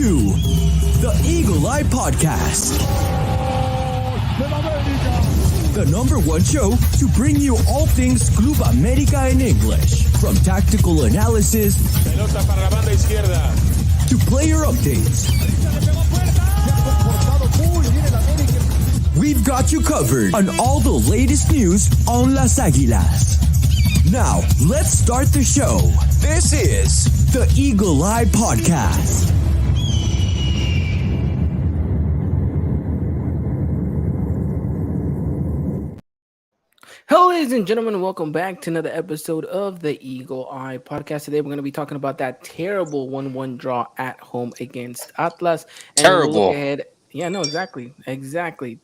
to the Eagle Eye Podcast, the #1 show to bring you all things Club América in English, from tactical analysis Pelota para la banda izquierda. to player updates. We've got you covered on all the latest news on Las Águilas. Now, let's start the show. This is the Eagle Eye Podcast. Hello, ladies and gentlemen. Welcome back to another episode of the Eagle Eye Podcast. Today, we're going to be talking about that terrible 1-1 draw at home against Atlas. And Terrible. We'll look ahead. Yeah, no, exactly.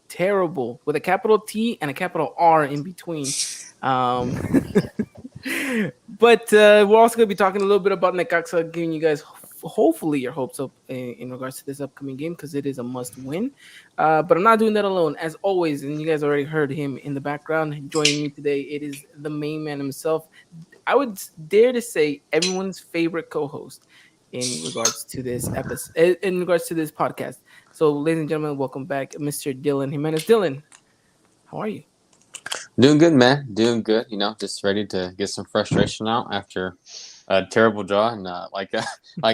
Terrible with a capital T and a capital R in between. But we're also going to be talking a little bit about Necaxa, giving you guys hopefully your hopes up in regards to this upcoming game, because it is a must win. But I'm not doing that alone. As always, and you guys already heard him in the background, joining me today, it is the main man himself. I would dare to say everyone's favorite co-host in regards to this episode, in regards to this podcast. So, ladies and gentlemen, welcome back, Mr. Dylan Jimenez. Dylan, how are you? Doing good, man. Doing good. You know, just ready to get some frustration out after a terrible draw. And like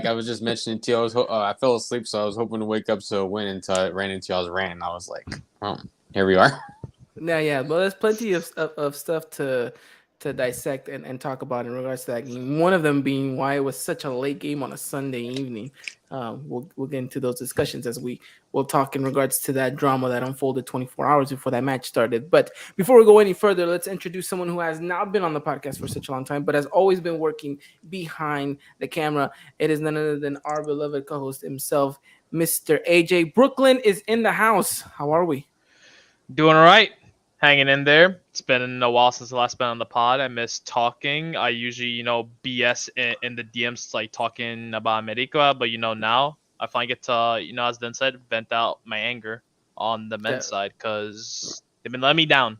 I was just mentioning to you, I fell asleep, so I was hoping to wake up to a win until I ran into y'all's rant. And I was like, oh, here we are. Yeah. Well, there's plenty of stuff to dissect and talk about in regards to that game. One of them being why it was such a late game on a Sunday evening. We'll get into those discussions as we'll talk in regards to that drama that unfolded 24 hours before that match started. But before we go any further, let's introduce someone who has not been on the podcast for such a long time, but has always been working behind the camera. It is none other than our beloved co-host himself, Mr. AJ. Brooklyn is in the house. How are we? Doing all right. Hanging in there. It's been a while since I last been on the pod. I miss talking. I usually, BS in the DMs, like talking about America. But, now I finally get to, as Dan said, vent out my anger on the men's side, because they've been letting me down.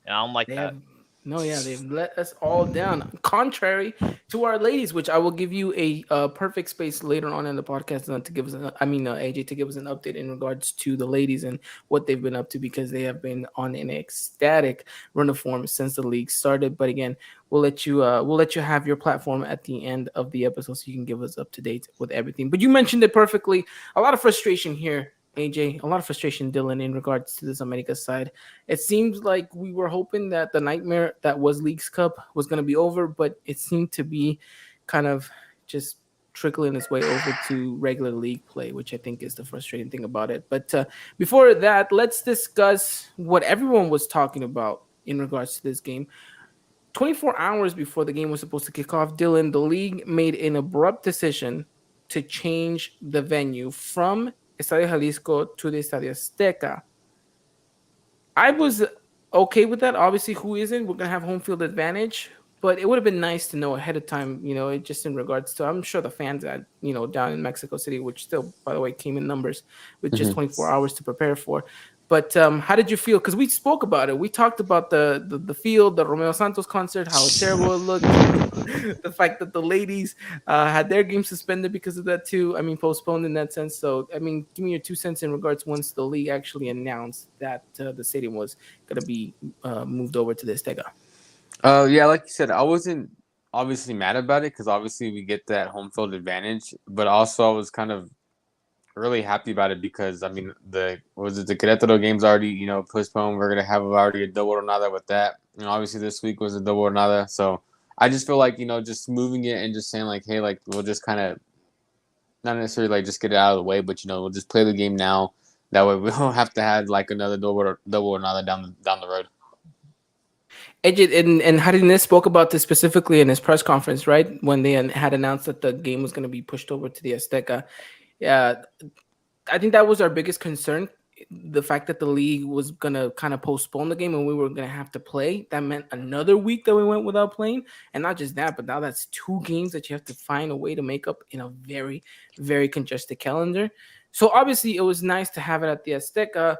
And I don't like that. They've let us all down. Contrary to our ladies, which I will give you a perfect space later on in the podcast to give us, AJ, to give us an update in regards to the ladies and what they've been up to, because they have been on an ecstatic run of form since the league started. But again, we'll let you have your platform at the end of the episode so you can give us up to date with everything. But you mentioned it perfectly. A lot of frustration here, AJ, a lot of frustration, Dylan, in regards to this America side. It seems like we were hoping that the nightmare that was Leagues Cup was going to be over, but it seemed to be kind of just trickling its way over to regular league play, which I think is the frustrating thing about it. But before that, let's discuss what everyone was talking about in regards to this game. 24 hours before the game was supposed to kick off, Dylan, the league made an abrupt decision to change the venue from Estadio Jalisco to the Estadio Azteca. I was okay with that. Obviously, who isn't? We're going to have home field advantage, but it would have been nice to know ahead of time, just in regards to, I'm sure the fans at, down in Mexico City, which still, by the way, came in numbers with just 24 hours to prepare for. But how did you feel? Because we spoke about it. We talked about the field, the Romeo Santos concert, how terrible it looked. The fact that the ladies had their game suspended because of that too. I mean, postponed in that sense. So, I mean, give me your 2 cents in regards once the league actually announced that the stadium was going to be moved over to the Azteca. Yeah, like you said, I wasn't obviously mad about it because obviously we get that home field advantage. But also I was kind of really happy about it because, I mean, the Querétaro game's already, postponed. We're going to have already a double jornada with that. And obviously this week was a double jornada. So I just feel like, just moving it and just saying like, hey, like we'll just kind of not necessarily like just get it out of the way, but, we'll just play the game now. That way we don't have to have like another double jornada down the road. AJ, and Jardines spoke about this specifically in his press conference, right? When they had announced that the game was going to be pushed over to the Azteca. Yeah, I think that was our biggest concern. The fact that the league was going to kind of postpone the game and we were going to have to play. That meant another week that we went without playing. And not just that, but now that's 2 games that you have to find a way to make up in a very, very congested calendar. So obviously it was nice to have it at the Azteca.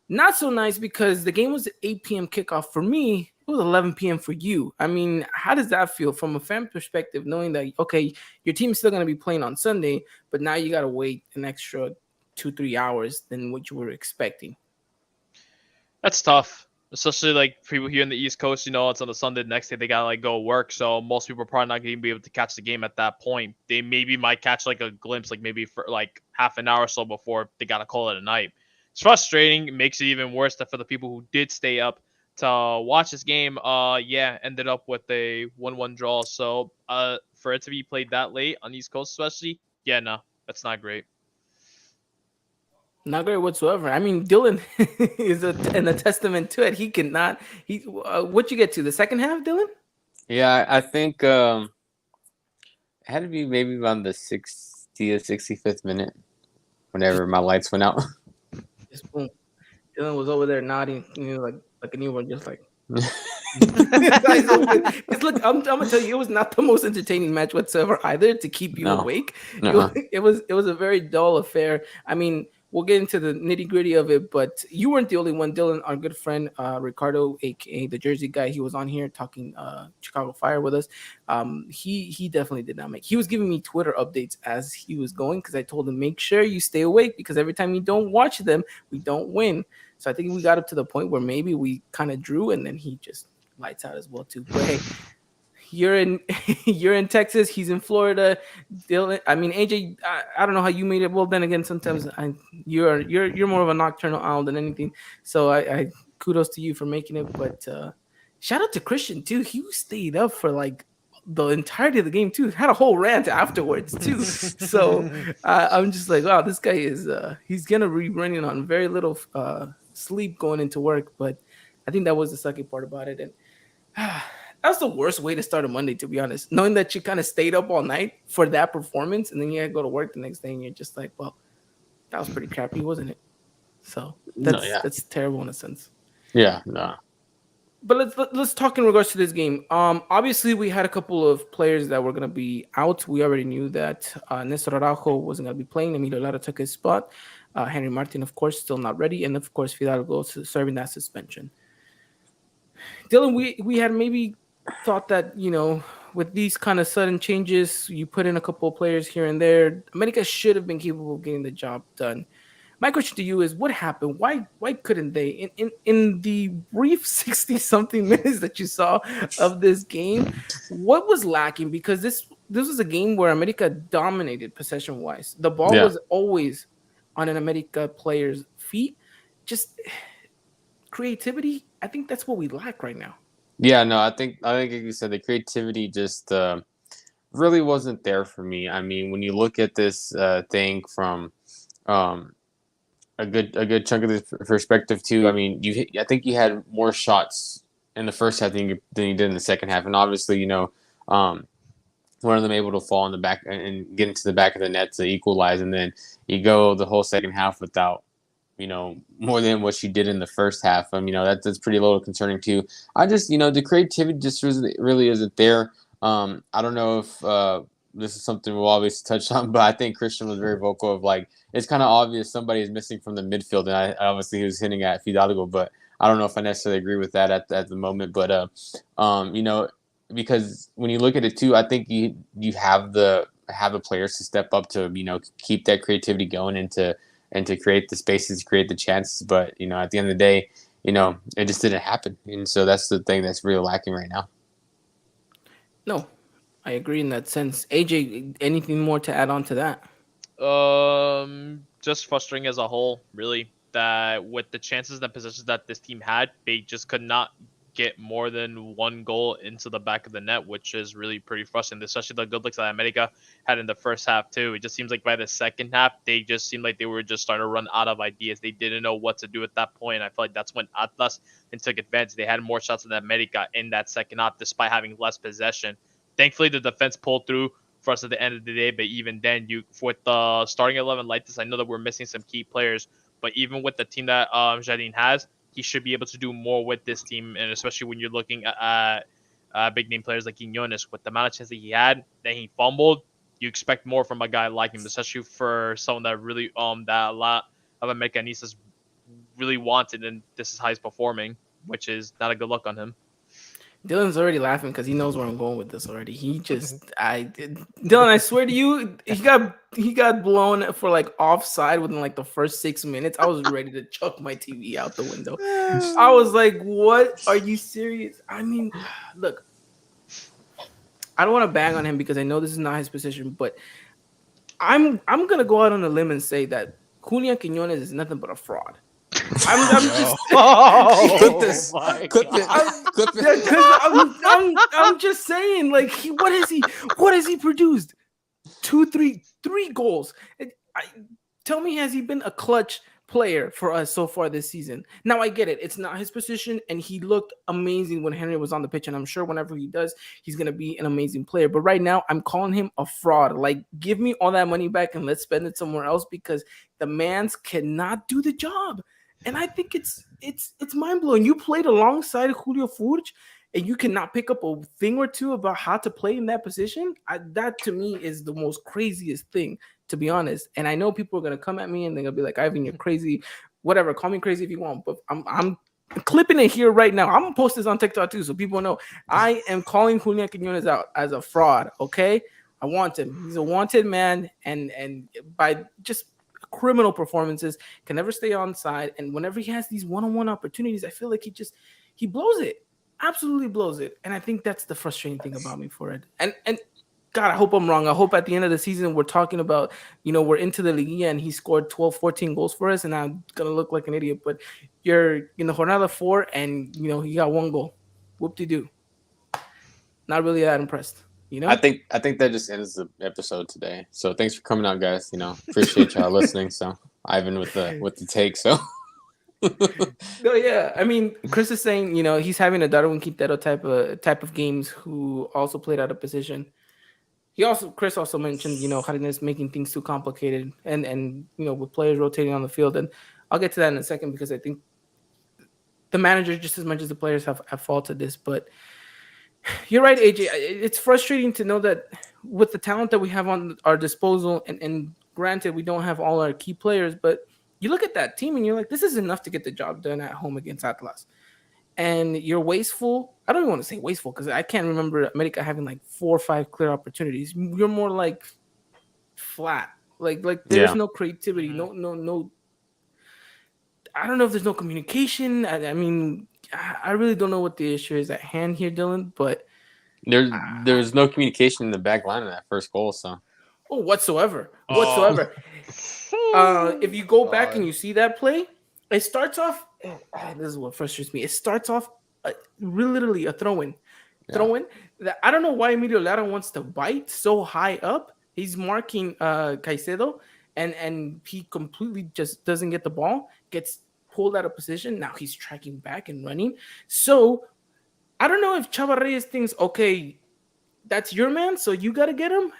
Not so nice because the game was 8 p.m. kickoff. For me, it it was 11 p.m. for you. I mean, how does that feel from a fan perspective, knowing that okay, your team's still going to be playing on Sunday, but now you got to wait an extra 2-3 hours than what you were expecting? That's tough, especially like people here in the East Coast. It's on a Sunday. The next day they gotta like go work, so most people are probably not gonna be able to catch the game at that point. They maybe might catch like a glimpse, like maybe for like half an hour or so before they gotta call it a night. It's frustrating. It makes it even worse that for the people who did stay up to watch this game, yeah, ended up with a 1-1 draw. So, for it to be played that late on East Coast, especially, yeah, no, that's not great. Not great whatsoever. I mean, Dylan is a testament to it. He cannot. What you get to the second half, Dylan? Yeah, I think it had to be maybe around the 60th, 65th minute, whenever my lights went out. Just boom. Dylan was over there nodding, like a newborn, just like. Because look, I'm gonna tell you, it was not the most entertaining match whatsoever either to keep you awake. No. It was a very dull affair. I mean, we'll get into the nitty gritty of it, but you weren't the only one. Dylan, our good friend Ricardo, aka the Jersey guy, he was on here talking Chicago Fire with us. He definitely did not make. He was giving me Twitter updates as he was going because I told him make sure you stay awake because every time you don't watch them, we don't win. So I think we got up to the point where maybe we kind of drew, and then he just lights out as well too. But hey, you're in Texas. He's in Florida. Dylan, I mean AJ. I don't know how you made it. Well, then again, sometimes you're more of a nocturnal owl than anything. So I kudos to you for making it. But shout out to Christian too. He stayed up for like the entirety of the game too. Had a whole rant afterwards too. So I'm just like, wow, this guy is he's gonna be running on very little sleep going into work. But I think that was the sucky part about it. And that's the worst way to start a Monday, to be honest. Knowing that you kind of stayed up all night for that performance, and then you had to go to work the next day, and you're just like, well, that was pretty crappy, wasn't it? So that's terrible in a sense. Yeah, no. But let's talk in regards to this game. Obviously we had a couple of players that were gonna be out. We already knew that Nestor Araujo wasn't gonna be playing. Emilio Lara took his spot. Henry Martin, of course, still not ready, and of course Fidalgo serving that suspension. Dylan, we had maybe thought that with these kind of sudden changes, you put in a couple of players here and there, America should have been capable of getting the job done. My question to you is, what happened? Why couldn't they? In the brief 60-something minutes that you saw of this game, what was lacking? Because this was a game where America dominated possession-wise. The ball was always on an America player's feet. Just creativity, I think that's what we lack right now. Yeah, no, I think like you said, the creativity just really wasn't there for me. I mean, when you look at this thing from a good chunk of the perspective too. I mean, I think you had more shots in the first half than you did in the second half, and obviously, one of them able to fall in the back and get into the back of the net to equalize, and then you go the whole second half without, more than what she did in the first half. I mean, that's pretty a little concerning too. I just, the creativity just really isn't there. I don't know if this is something we'll always touch on, but I think Christian was very vocal of like, it's kind of obvious somebody is missing from the midfield, and I obviously he was hitting at Fidalgo, but I don't know if I necessarily agree with that at the moment. But because when you look at it too, I think you have the players to step up to keep that creativity going and to create the spaces, create the chances. But at the end of the day, it just didn't happen, and so that's the thing that's really lacking right now. No, I agree in that sense. AJ, anything more to add on to that? Just frustrating as a whole, really. That with the chances and the positions that this team had, they just could not get more than one goal into the back of the net, which is really pretty frustrating, especially the good looks that America had in the first half too. It just seems like by the second half, they just seemed like they were just starting to run out of ideas. They didn't know what to do at that point. I feel like that's when Atlas took advantage. They had more shots than America in that second half, despite having less possession. Thankfully, the defense pulled through for us at the end of the day, but even then, with the starting 11 like this, I know that we're missing some key players, but even with the team that Jardine has, he should be able to do more with this team, and especially when you're looking at big name players like Quiñones, with the amount of chance that he had, then he fumbled. You expect more from a guy like him, especially for someone that really that a lot of Americanistas really wanted, and this is how he's performing, which is not a good look on him. Dylan's already laughing because he knows where I'm going with this already. Dylan, I swear to you, he got blown for like offside within like the first 6 minutes. I was ready to chuck my TV out the window. I was like, "What? Are you serious?" I mean, look, I don't want to bang on him because I know this is not his position, but I'm gonna go out on a limb and say that Julian Quiñones is nothing but a fraud. I'm just Clip this. my Clip God. it. Clip Yeah, it. because I'm just saying, like, what has he produced? Three goals. Tell me, has he been a clutch player for us so far this season? Now I get it; it's not his position, and he looked amazing when Henry was on the pitch, and I'm sure whenever he does, he's gonna be an amazing player. But right now, I'm calling him a fraud. Like, give me all that money back and let's spend it somewhere else because the man's cannot do the job. And I think it's mind blowing. You played alongside Julio Furch, and you cannot pick up a thing or two about how to play in that position. That to me is the most craziest thing, to be honest. And I know people are gonna come at me and they're gonna be like, "Ivan, you're crazy." Whatever, call me crazy if you want, but I'm clipping it here right now. I'm gonna post this on TikTok too, so people know I am calling Julian Quinones out as a fraud. Okay, I want him. He's a wanted man, and by just criminal performances, can never stay on side. And whenever he has these one-on-one opportunities, I feel like he blows it, absolutely blows it. And I think that's the frustrating thing about me for it. And God, I hope I'm wrong. I hope at the end of the season we're talking about, we're into the Liguilla and he scored 12, 14 goals for us, and I'm gonna look like an idiot. But you're Jornada 4, and he got one goal. Whoop-de-doo. Not really that impressed. I think that just ends the episode today. So thanks for coming out, guys. Appreciate y'all listening. So Ivan with the take. So No, yeah. I mean, Chris is saying, he's having a Darwin Quintero type of games who also played out of position. Chris also mentioned, Jardines making things too complicated and with players rotating on the field. And I'll get to that in a second because I think the manager, just as much as the players, have faulted this. But you're right, AJ. It's frustrating to know that with the talent that we have on our disposal, and granted, we don't have all our key players, but you look at that team and you're like, this is enough to get the job done at home against Atlas. And you're wasteful. I don't even want to say wasteful because I can't remember America having like 4 or 5 clear opportunities. You're more like flat. Like there's no creativity. No. I don't know if there's no communication. I mean, I really don't know what the issue is at hand here, Dylan. But there's no communication in the back line of that first goal. So whatsoever. Oh. If you go back and you see that play, it starts off. This is what frustrates me. It starts off literally a throw-in. That I don't know why Emilio Lara wants to bite so high up. He's marking Caicedo, and he completely just doesn't get the ball. Gets pulled out of position. Now he's tracking back and running. So I don't know if Chava Reyes thinks, okay, that's your man, so you got to get him,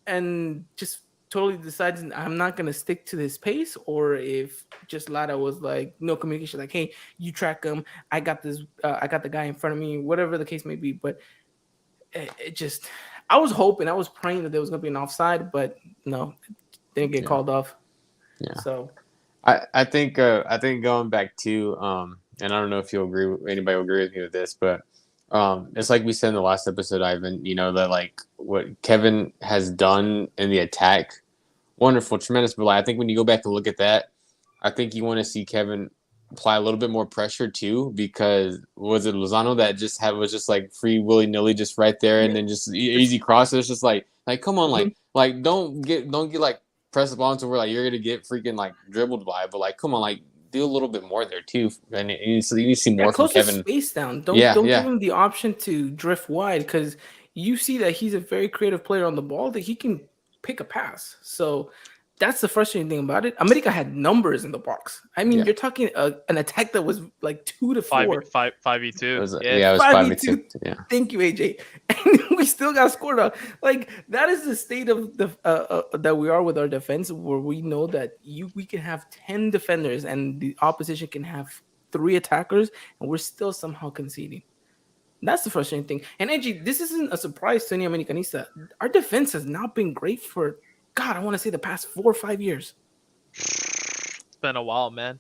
and just totally decides I'm not going to stick to this pace, or if just Lara was like, no communication, like, hey, you track him. I got this. I got the guy in front of me, whatever the case may be. But it just, I was hoping, I was praying that there was going to be an offside, but no, it didn't get called off. Yeah. So I think going back to and I don't know if anybody will agree with me with this, but it's like we said in the last episode, Ivan, that like what Kevin has done in the attack, wonderful, tremendous. But like, I think when you go back and look at that, I think you want to see Kevin apply a little bit more pressure too, because was it Lozano that was just like free willy nilly just right there, and then just easy cross. It's just like come on, like don't get like press the ball to where like you're gonna get freaking like dribbled by, but like come on, like do a little bit more there too, and you need to see more from close Kevin. His space down. Don't give him the option to drift wide, because you see that he's a very creative player on the ball, that he can pick a pass. So that's the frustrating thing about it. America had numbers in the box. I mean, you're talking an attack that was like 2 to 4. 5v2. It was 5v2. Yeah. Thank you, AJ. And we still got scored on. Like, that is the state of the that we are with our defense, where we know that we can have 10 defenders and the opposition can have 3 attackers, and we're still somehow conceding. That's the frustrating thing. And AJ, this isn't a surprise to any Americanista. Our defense has not been great for, God, I want to say the past 4 or 5 years. It's been a while, man.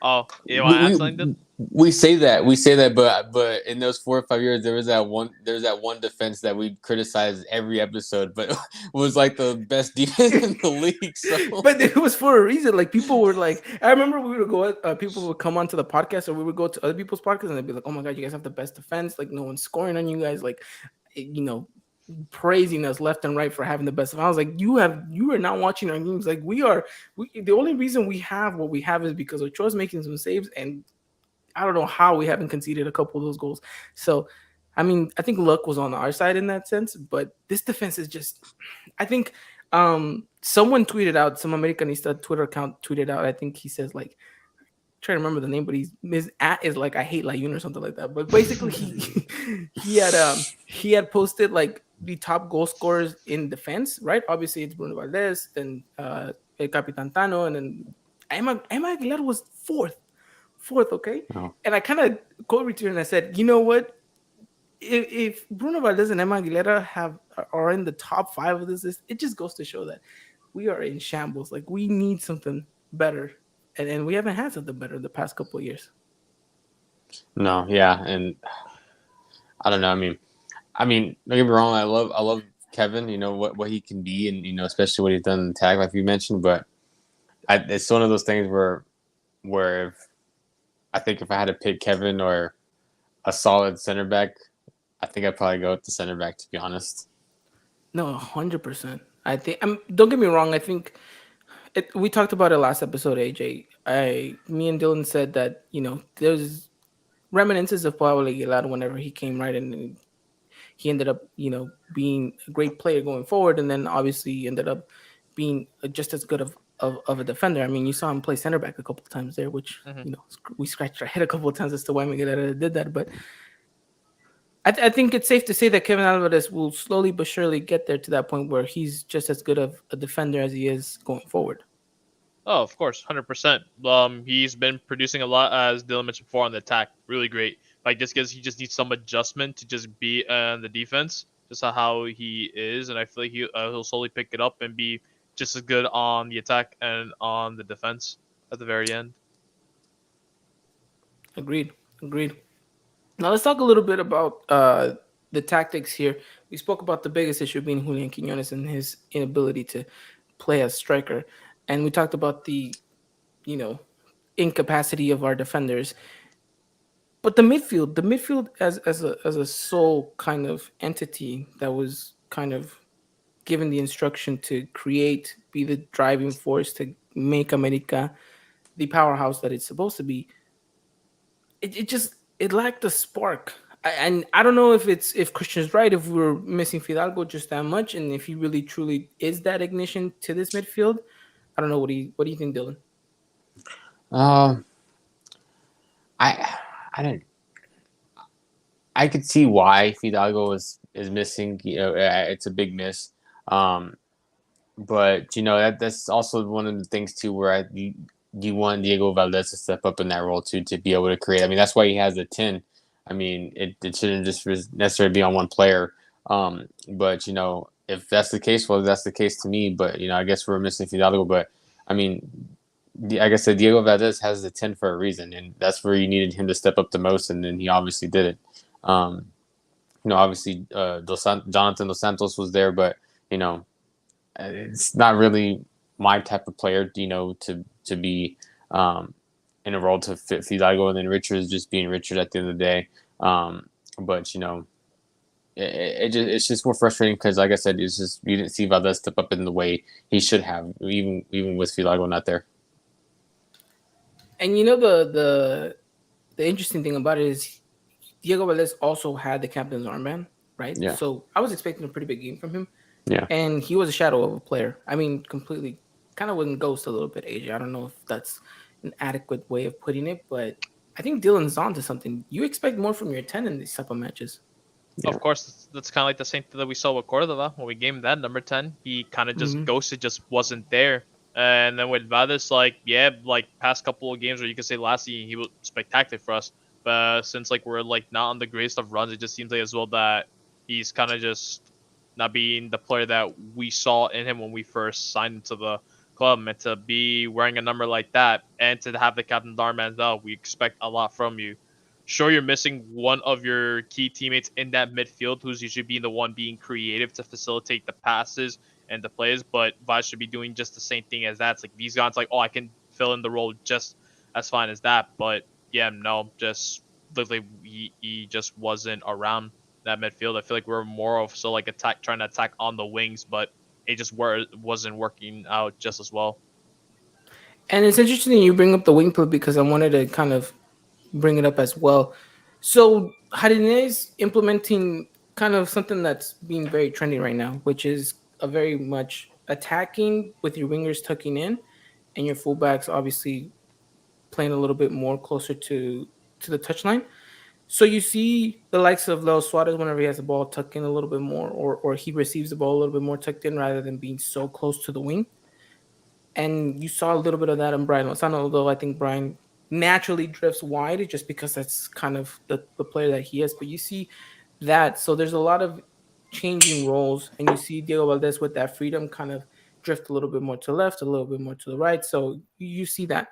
Oh, you want to add something? we, we say that, but in those 4 or 5 years, there was that one defense that we criticized every episode, but was like the best defense in the league. So, But it was for a reason. Like people were like, I remember we would go, people would come onto the podcast, or we would go to other people's podcasts, and they'd be like, "Oh my god, you guys have the best defense. Like no one's scoring on you guys. Like, praising us left and right for having the best." And I was like, you are not watching our games. Like we are. The only reason we have what we have is because Ochoa's making some saves, and I don't know how we haven't conceded a couple of those goals. So, I mean, I think luck was on our side in that sense, but this defense is just. I think someone tweeted out, some Americanista Twitter account tweeted out. I think he says like, trying to remember the name, but his at is like I hate Layun or something like that. But basically, he had posted like the top goal scorers in defense, right? Obviously, it's Bruno Valdez, then El Capitan Tano, and then Emma Aguilar was fourth, okay. oh. And I kind of quote retweeted and I said, you know what? If Bruno Valdez and Emma Aguilera are in the top 5 of this list, it just goes to show that we are in shambles. Like we need something better, and we haven't had something better the past couple of years. No, yeah, and I don't know. I mean, don't get me wrong. I love Kevin. You know what he can be, and especially what he's done in the tag, like you mentioned. But it's one of those things where I think if I had to pick Kevin or a solid center back, I think I'd probably go with the center back, to be honest. No, 100%. I think. Don't get me wrong. I think we talked about it last episode, AJ. Me and Dylan said that there's reminiscences of Pablo Aguilar whenever he came, right, and he ended up being a great player going forward, and then obviously ended up being just as good of a defender. I mean, you saw him play center back a couple of times there, which we scratched our head a couple of times as to why Miguel did that, but. I think it's safe to say that Kevin Alvarez will slowly but surely get there to that point where he's just as good of a defender as he is going forward. Oh, of course, 100%. He's been producing a lot, as Dylan mentioned before, on the attack. Really great. Like, just because he just needs some adjustment to just be on the defense, just how he is, and I feel like he'll slowly pick it up and be just as good on the attack and on the defense at the very end. Agreed. Now let's talk a little bit about the tactics here. We spoke about the biggest issue being Julian Quinones and his inability to play as striker, and we talked about the incapacity of our defenders. But the midfield as a sole kind of entity that was kind of given the instruction to create, be the driving force to make America the powerhouse that it's supposed to be. It lacked the spark. And I don't know if Christian's right, if we're missing Fidalgo just that much, and if he really truly is that ignition to this midfield. I don't know. What do you think, Dylan? I didn't. I could see why Fidalgo is missing. It's a big miss. But that's also one of the things too, where you want Diego Valdez to step up in that role too, to be able to create. I mean, that's why he has the 10. I mean, it shouldn't just necessarily be on one player. But if that's the case, well, that's the case to me. But I guess we're missing Fidalgo. But I mean, like I said, Diego Valdez has the 10 for a reason, and that's where you needed him to step up the most, and then he obviously did it. Obviously, Jonathan Dos Santos was there, but it's not really my type of player, to be in a role to fit Fidalgo, and then Richard is just being Richard at the end of the day. But it's just more frustrating because, like I said, it's just you didn't see Valdez step up in the way he should have, even with Fidalgo not there. And the interesting thing about it is Diego Valdez also had the captain's armband, right? Yeah. So I was expecting a pretty big game from him. Yeah. And he was a shadow of a player. I mean, completely kind of went ghost a little bit, AJ. I don't know if that's an adequate way of putting it, but I think Dylan's on to something. You expect more from your 10 in these type of matches. Yeah. Of course, that's kind of like the same thing that we saw with Cordova when we gave him that number 10. He kind of just ghosted, just wasn't there. And then with Valdez, like past couple of games, or you could say last season, he was spectacular for us. But since we're not on the greatest of runs, it just seems like as well that he's kind of just not being the player that we saw in him when we first signed him to the club, and to be wearing a number like that, and to have the captain Darman, we expect a lot from you. Sure, you're missing one of your key teammates in that midfield, who's usually being the one being creative to facilitate the passes and the plays, but Vaz should be doing just the same thing as that. It's like these guys, like, oh, I can fill in the role just as fine as that. But yeah, no, just literally he just wasn't around that midfield. I feel like we're more of so like trying to attack on the wings, but it just wasn't working out just as well. And it's interesting you bring up the wing play because I wanted to kind of bring it up as well. So Harine is implementing kind of something that's being very trendy right now, which is a very much attacking with your wingers tucking in and your fullbacks obviously playing a little bit more closer to the touchline. So you see the likes of Leo Suarez whenever he has the ball tucked in a little bit more, or he receives the ball a little bit more tucked in rather than being so close to the wing. And you saw a little bit of that in Brian Lozano, although I think Brian naturally drifts wide just because that's kind of the player that he is. But you see that. So there's a lot of changing roles, and you see Diego Valdez with that freedom kind of drift a little bit more to the left, a little bit more to the right. So you see that.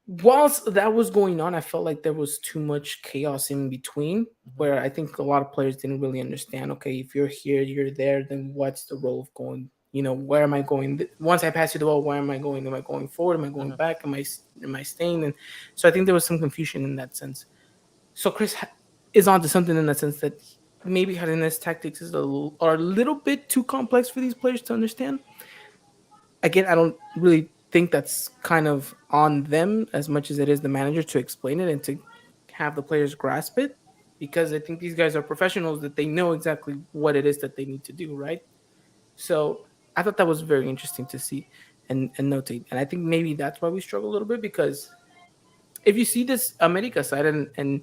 Whilst that was going on, I felt like there was too much chaos in between where I think a lot of players didn't really understand, okay, if you're here, you're there, then what's the role of going? Where am I going? Once I pass you the ball, where am I going? Am I going forward? Am I going back? Am I staying? And so I think there was some confusion in that sense. So Chris is onto something in the sense that maybe Jarene's tactics are a little bit too complex for these players to understand. Again, I don't really think that's kind of on them as much as it is the manager to explain it and to have the players grasp it, because I think these guys are professionals that they know exactly what it is that they need to do, right? So I thought that was very interesting to see and notate. And I think maybe that's why we struggle a little bit, because if you see this America side and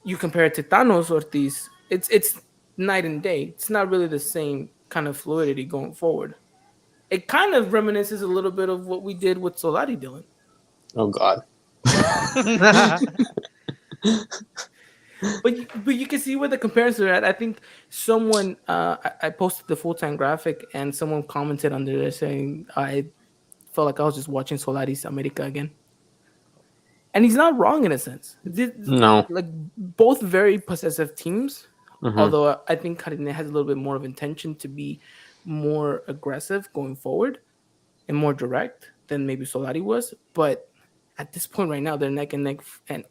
you compare it to Thanos Ortiz, it's night and day. It's not really the same kind of fluidity going forward. It kind of reminisces a little bit of what we did with Solari, Dylan. Oh God. But you can see where the comparison are at. I think someone I posted the full time graphic and someone commented under there saying I felt like I was just watching Solari's America again. And he's not wrong in a sense. No. Like both very possessive teams, Mm-hmm. although I think Carine has a little bit more of intention to be more aggressive going forward and more direct than maybe Solari was. But at this point right now, they're neck and neck, and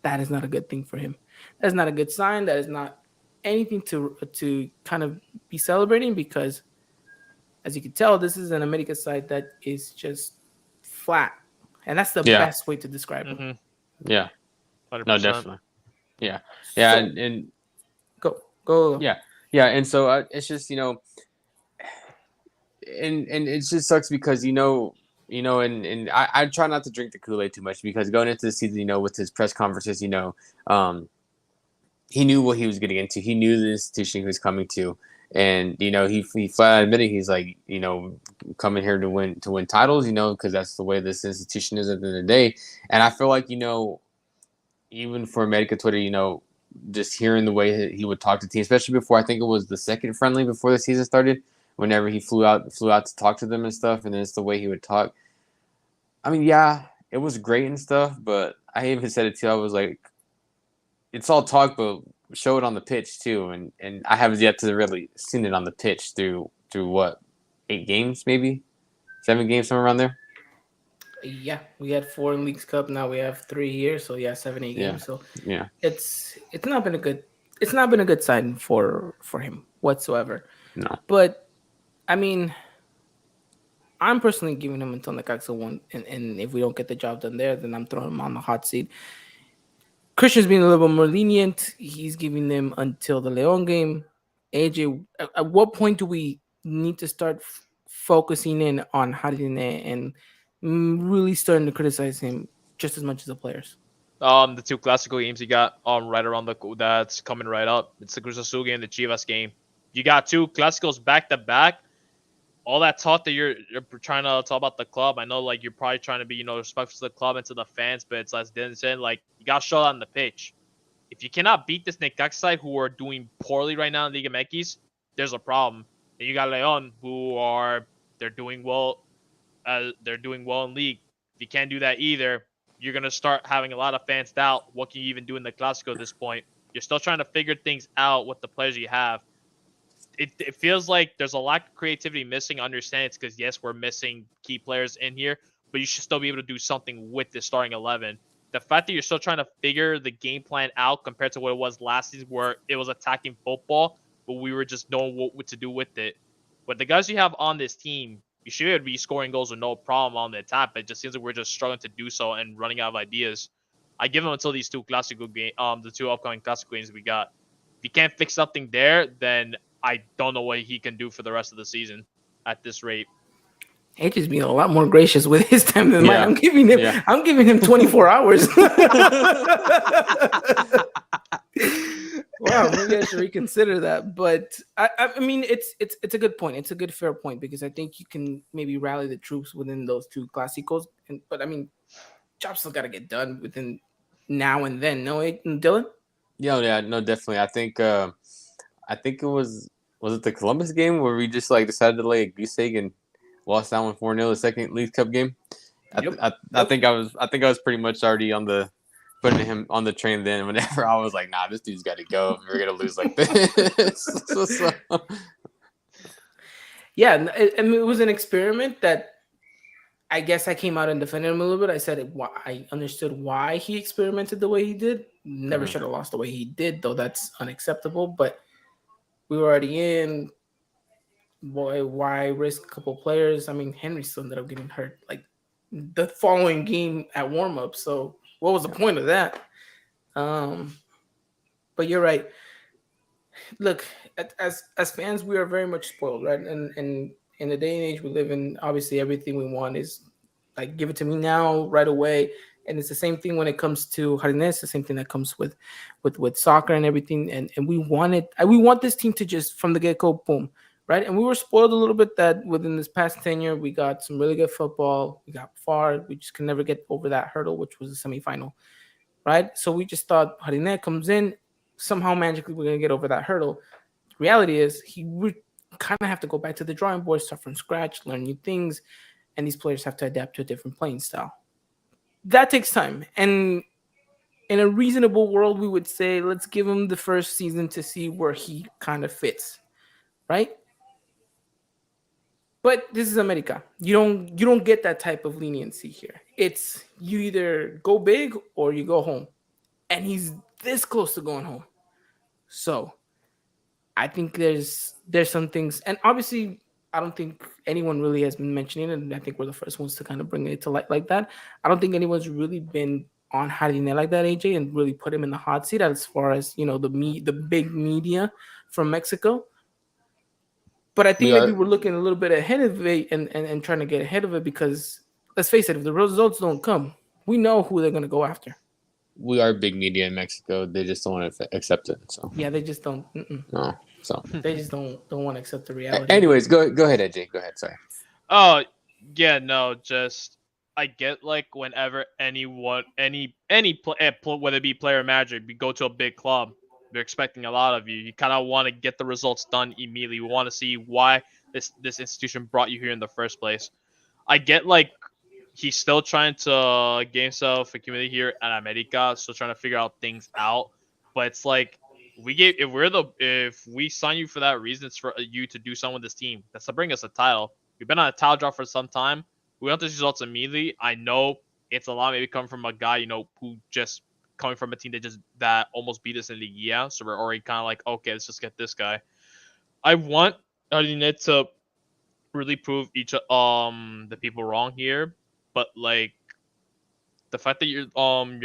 that is not a good thing for him. That's not a good sign. That is not anything to kind of be celebrating, because, as you can tell, this is an America side that is just flat, and that's the best way to describe him. Yeah. 100%. No, definitely. Yeah. Yeah. So, and go. yeah. Yeah. And so it's just, and it just sucks because, and I try not to drink the Kool-Aid too much, because going into the season, with his press conferences, he knew what he was getting into. He knew the institution he was coming to. And, he flat out admitted, he's like, coming here to win titles, because that's the way this institution is at the end of the day. And I feel like, even for America Twitter, just hearing the way he would talk to teams, especially before, I think it was the second friendly before the season started, whenever he flew out to talk to them and stuff, and then it's the way he would talk. I mean, yeah, it was great and stuff, but I even said it too. I was like, it's all talk, but show it on the pitch too. And I haven't yet to really seen it on the pitch through what, 8 games, maybe 7 games, somewhere around there. Yeah, we had 4 in Leagues Cup. Now we have 3 here, so 7-8 games. So Yeah, it's not been a good sign for him whatsoever. no, But I mean, I'm personally giving him until Necaxa won, and if we don't get the job done there, then I'm throwing him on the hot seat. Christian's being a little bit more lenient. He's giving them until the Leon game. AJ, at what point do we need to start focusing in on Jardine and really starting to criticize him just as much as the players? The 2 classical games you got right around that's coming right up. It's the Cruz Azul game, the Chivas game. You got 2 classicals back to back. All that talk that you're trying to talk about the club, I know, like, you're probably trying to be, respectful to the club and to the fans, but it's, as Dylan said, like, you got to show that on the pitch. If you cannot beat this Necaxa side, who are doing poorly right now in Liga MX, there's a problem. And you got Leon, who are They're doing well. They're doing well in league. If you can't do that either, you're gonna start having a lot of fans doubt what can you even do in the Clasico at this point. You're still trying to figure things out with the players you have. It feels like there's a lack of creativity missing. I understand it's because yes, we're missing key players in here, but you should still be able to do something with this starting 11. The fact that you're still trying to figure the game plan out compared to what it was last season, where it was attacking football, but we were just knowing what to do with it. But the guys you have on this team, you should be scoring goals with no problem on the attack. But it just seems like we're just struggling to do so and running out of ideas. I give them until these two classical game, the two upcoming classical games we got. If you can't fix something there, then I don't know what he can do for the rest of the season at this rate. AJ's being a lot more gracious with his time than mine. Yeah. I'm giving him 24 hours. Wow, maybe I should reconsider that. But I mean, it's a good point. It's a good fair point because I think you can maybe rally the troops within those two clásicos. But I mean, job's still got to get done within now and then. No, Dylan? Yeah, no, definitely. I think was it the Columbus game where we just like decided to lay a goose egg and lost that one 4-0 the second League Cup game. Yep. I think I was pretty much already on the putting him on the train then. Whenever I was like, nah, this dude's got to go. We're gonna lose like this. So. Yeah, I mean, it was an experiment that I guess I came out and defended him a little bit. I said I understood why he experimented the way he did. Never should have lost the way he did, though. That's unacceptable. But we were already in. Boy, why risk a couple players? I mean, Henry still ended up getting hurt like the following game at warm up. So what was the point of that? But you're right. Look, as fans, we are very much spoiled, right? And in the day and age we live in, obviously everything we want is like give it to me now, right away. And it's the same thing when it comes to Jardines, the same thing that comes with soccer and everything. And we want this team to just from the get go, boom, right? And we were spoiled a little bit that within this past tenure, we got some really good football. We got far. We just can never get over that hurdle, which was the semifinal, right? So we just thought Jardine comes in, somehow magically we're gonna get over that hurdle. Reality is he would kind of have to go back to the drawing board, start from scratch, learn new things, and these players have to adapt to a different playing style. That takes time. And in a reasonable world, we would say let's give him the first season to see where he kind of fits, right? But this is America. You don't get that type of leniency here. It's you either go big or you go home. And he's this close to going home. So I think there's some things, and obviously I don't think anyone really has been mentioning it, and I think we're the first ones to kind of bring it to light like that. I don't think anyone's really been on Jardine like that, AJ, and really put him in the hot seat as far as the big media from Mexico. But I think maybe we're looking a little bit ahead of it and trying to get ahead of it because let's face it, if the results don't come, we know who they're going to go after. We are big media in Mexico. They just don't want to accept it. So yeah, they just don't. No, so they just don't want to accept the reality. Anyways, go ahead, AJ. Go ahead. Sorry. Oh yeah, no, just I get like whenever anyone, whether it be player or manager, you go to a big club, they're expecting a lot of you. You kind of want to get the results done immediately. We want to see why this institution brought you here in the first place. I get like he's still trying to gain himself a community here at America, still trying to figure out things out. But it's like if we sign you for that reason, it's for you to do something with this team. That's to bring us a title. We've been on a title draw for some time. We want these results immediately. I know it's a lot maybe coming from a guy, who just coming from a team that almost beat us in the year. So we're already kind of like, okay, let's just get this guy. I want Jardine to really prove the people wrong here, but like the fact that you're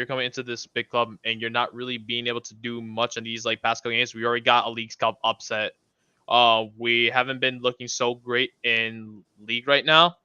coming into this big club and you're not really being able to do much in these like past couple games. We already got a Leagues Cup upset. We haven't been looking so great in league right now.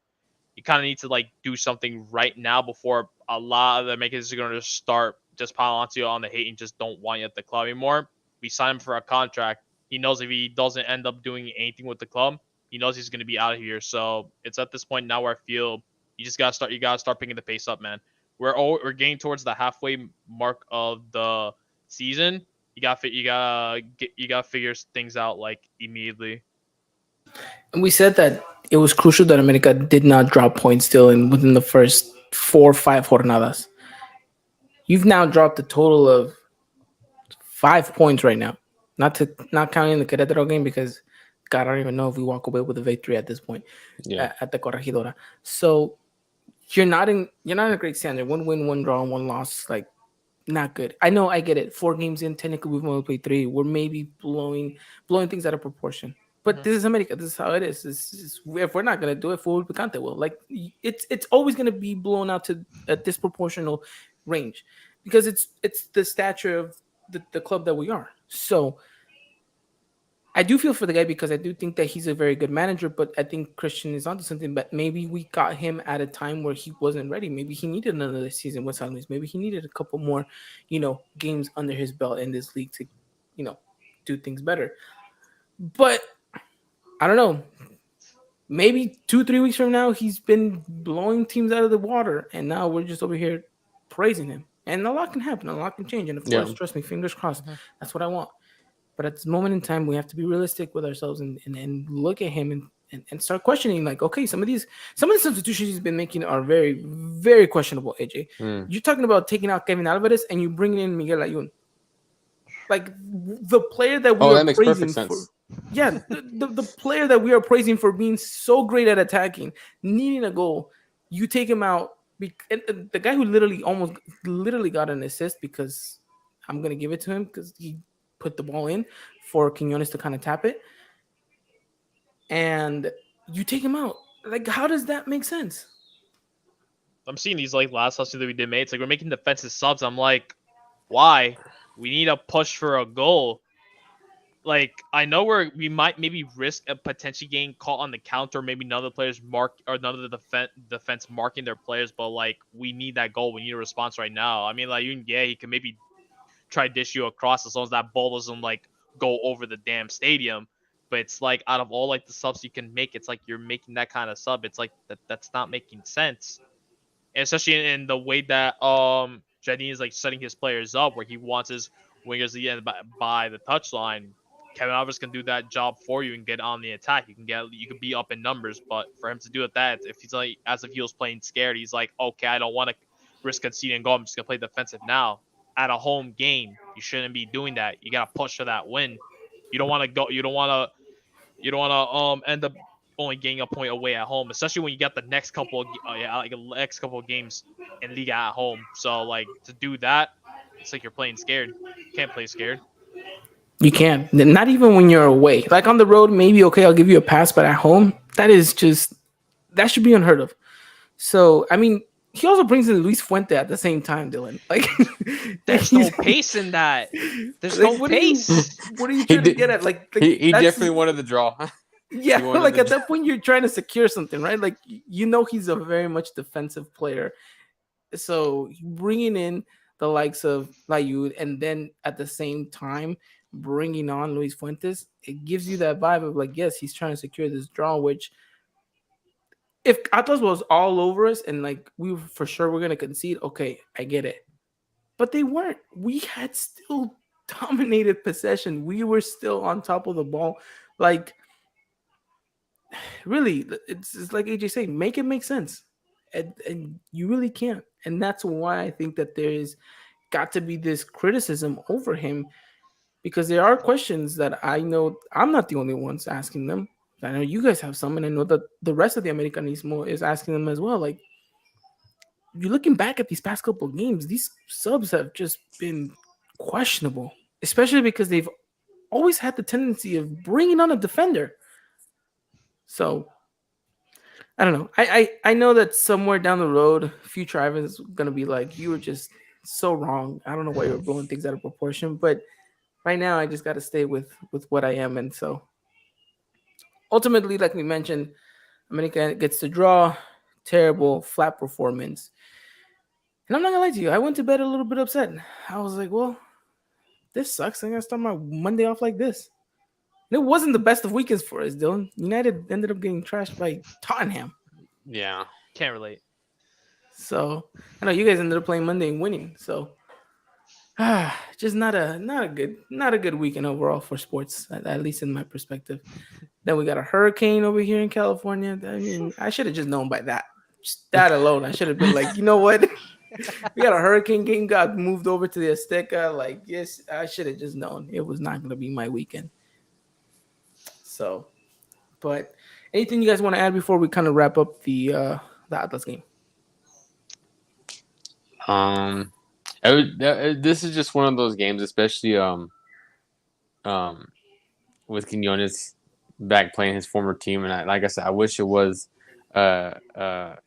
You kind of need to like do something right now before a lot of the makers are going to start just piling onto you on the hate and just don't want you at the club anymore. We signed him for a contract. He knows if he doesn't end up doing anything with the club, he knows he's going to be out of here. So it's at this point now where I feel you gotta start picking the pace up, man. We're getting towards the halfway mark of the season. You gotta figure things out like immediately. And we said that it was crucial that America did not drop points still in within the first 4 or 5 jornadas. You've now dropped a total of 5 points right now. Not counting the Querétaro game because God, I don't even know if we walk away with a victory at this point Yeah. at the Corregidora. So you're not in a great standard. 1 win, 1 draw, 1 loss. Like not good. I know, I get it. 4 games in, technically we've only played three. We're maybe blowing things out of proportion. But Mhm. this is America. This is how it is. If we're not gonna do it, full picante will. Like it's always gonna be blown out to a disproportional range because it's the stature of the club that we are. So I do feel for the guy because I do think that he's a very good manager, but I think Christian is onto something. But maybe we got him at a time where he wasn't ready. Maybe he needed another season with San Luis. Maybe he needed a couple more, games under his belt in this league to, you know, do things better. But I don't know. Maybe 2, 3 weeks from now, he's been blowing teams out of the water, and now we're just over here praising him. And a lot can happen, a lot can change. And of Yeah. course, trust me, fingers crossed. Mhm. That's what I want. But at this moment in time, we have to be realistic with ourselves and look at him and start questioning. Like, okay, some of the substitutions he's been making are very, very questionable. AJ, Mm. you're talking about taking out Kevin Alvarez and you bringing in Miguel Ayun, like the player that we Oh, are that makes perfect praising for. sense. Yeah, the player that we are praising for being so great at attacking, needing a goal, you take him out. And the guy who literally got an assist because I'm gonna give it to him because he put the ball in for Quinones to kind of tap it, and you take him out. Like, how does that make sense? I'm seeing these like last subs that we did make. It's like we're making defensive subs. I'm like, why? We need a push for a goal. Like I know we might maybe risk a potentially getting caught on the counter, maybe none of the players mark or none of the defense marking their players, but like we need that goal. We need a response right now. I mean, like yeah, he can maybe try to dish you across as long as that ball doesn't like go over the damn stadium. But it's like out of all like the subs you can make, it's like you're making that kind of sub. It's like that's not making sense, and especially in the way that Jardine is like setting his players up, where he wants his wingers to get by the touchline. Kevin Alvarez can do that job for you and get on the attack. You can be up in numbers, but for him to do it, that if he's like as if he was playing scared, he's like, okay, I don't want to risk conceding goal. I'm just gonna play defensive now. At a home game, you shouldn't be doing that. You gotta push for that win. You don't want to go. You don't want to end up only getting a point away at home, especially when you got the next couple of games in Liga at home. So like to do that, it's like you're playing scared. Can't play scared. You can't. Not even when you're away. Like on the road, maybe okay, I'll give you a pass, but at home, that should be unheard of. So I mean, he also brings in Luis Fuente at the same time, Dylan. Like, There's no pace in that. There's like no pace. what are you He trying to did. get at? Like He that's definitely wanted the draw. yeah. He wanted Like the at draw. that point, you're trying to secure something, right? Like he's a very much defensive player. So bringing in the likes of Layud and then at the same time bringing on Luis Fuentes, it gives you that vibe of like, yes, he's trying to secure this draw. Which if Atlas was all over us and like we for sure we're gonna concede, okay, I get it. But they weren't. We had still dominated possession. We were still on top of the ball. Like really, it's like AJ saying, make it make sense. And you really can't. And that's why I think that there's got to be this criticism over him because there are questions that I know I'm not the only ones asking them. I know you guys have some, and I know that the rest of the Americanismo is asking them as well. Like, you're looking back at these past couple of games, these subs have just been questionable, especially because they've always had the tendency of bringing on a defender. So I don't know. I know that somewhere down the road, future Ivan's gonna be like, you were just so wrong. I don't know why you were blowing things out of proportion, but right now I just got to stay with what I am, and so ultimately, like we mentioned, America gets to draw. Terrible, flat performance. And I'm not gonna lie to you, I went to bed a little bit upset. I was like, well, this sucks. I'm gonna start my Monday off like this. And it wasn't the best of weekends for us, Dylan. United ended up getting trashed by Tottenham. Yeah. Can't relate. So I know you guys ended up playing Monday and winning. So Just not a good weekend overall for sports, at least in my perspective. Then we got a hurricane over here in California. I mean, I should have just known by that. Just that alone, I should have been like, you know what? We got a hurricane game got moved over to the Azteca. Like, yes, I should have just known it was not going to be my weekend. So, but anything you guys want to add before we kind of wrap up the Atlas game? This is just one of those games, especially um, with Quinones back playing his former team, and like I said, I wish it was the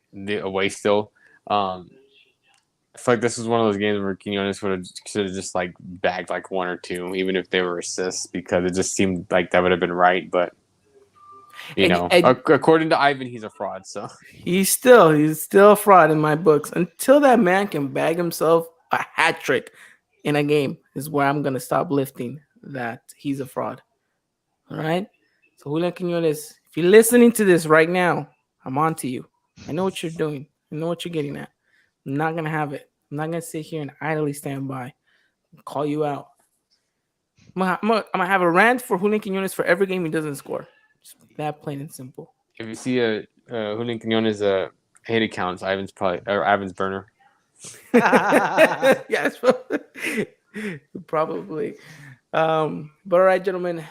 away still. I feel like this was one of those games where Quinones should have just like bagged like one or two, even if they were assists, because it just seemed like that would have been right. But according to Ivan, he's a fraud. So he's still a fraud in my books. Until that man can bag himself a hat trick in a game, is where I'm gonna stop lifting that he's a fraud. All right. So Julian Quinones, if you're listening to this right now, I'm on to you. I know what you're doing. I know what you're getting at. I'm not gonna have it. I'm not gonna sit here and idly stand by. I'll call you out. I'm gonna have a rant for Julian Quinones for every game he doesn't score. Just that plain and simple. if you see a Julian Quinones hate accounts, Ivan's burner. Yes, probably. But all right, gentlemen,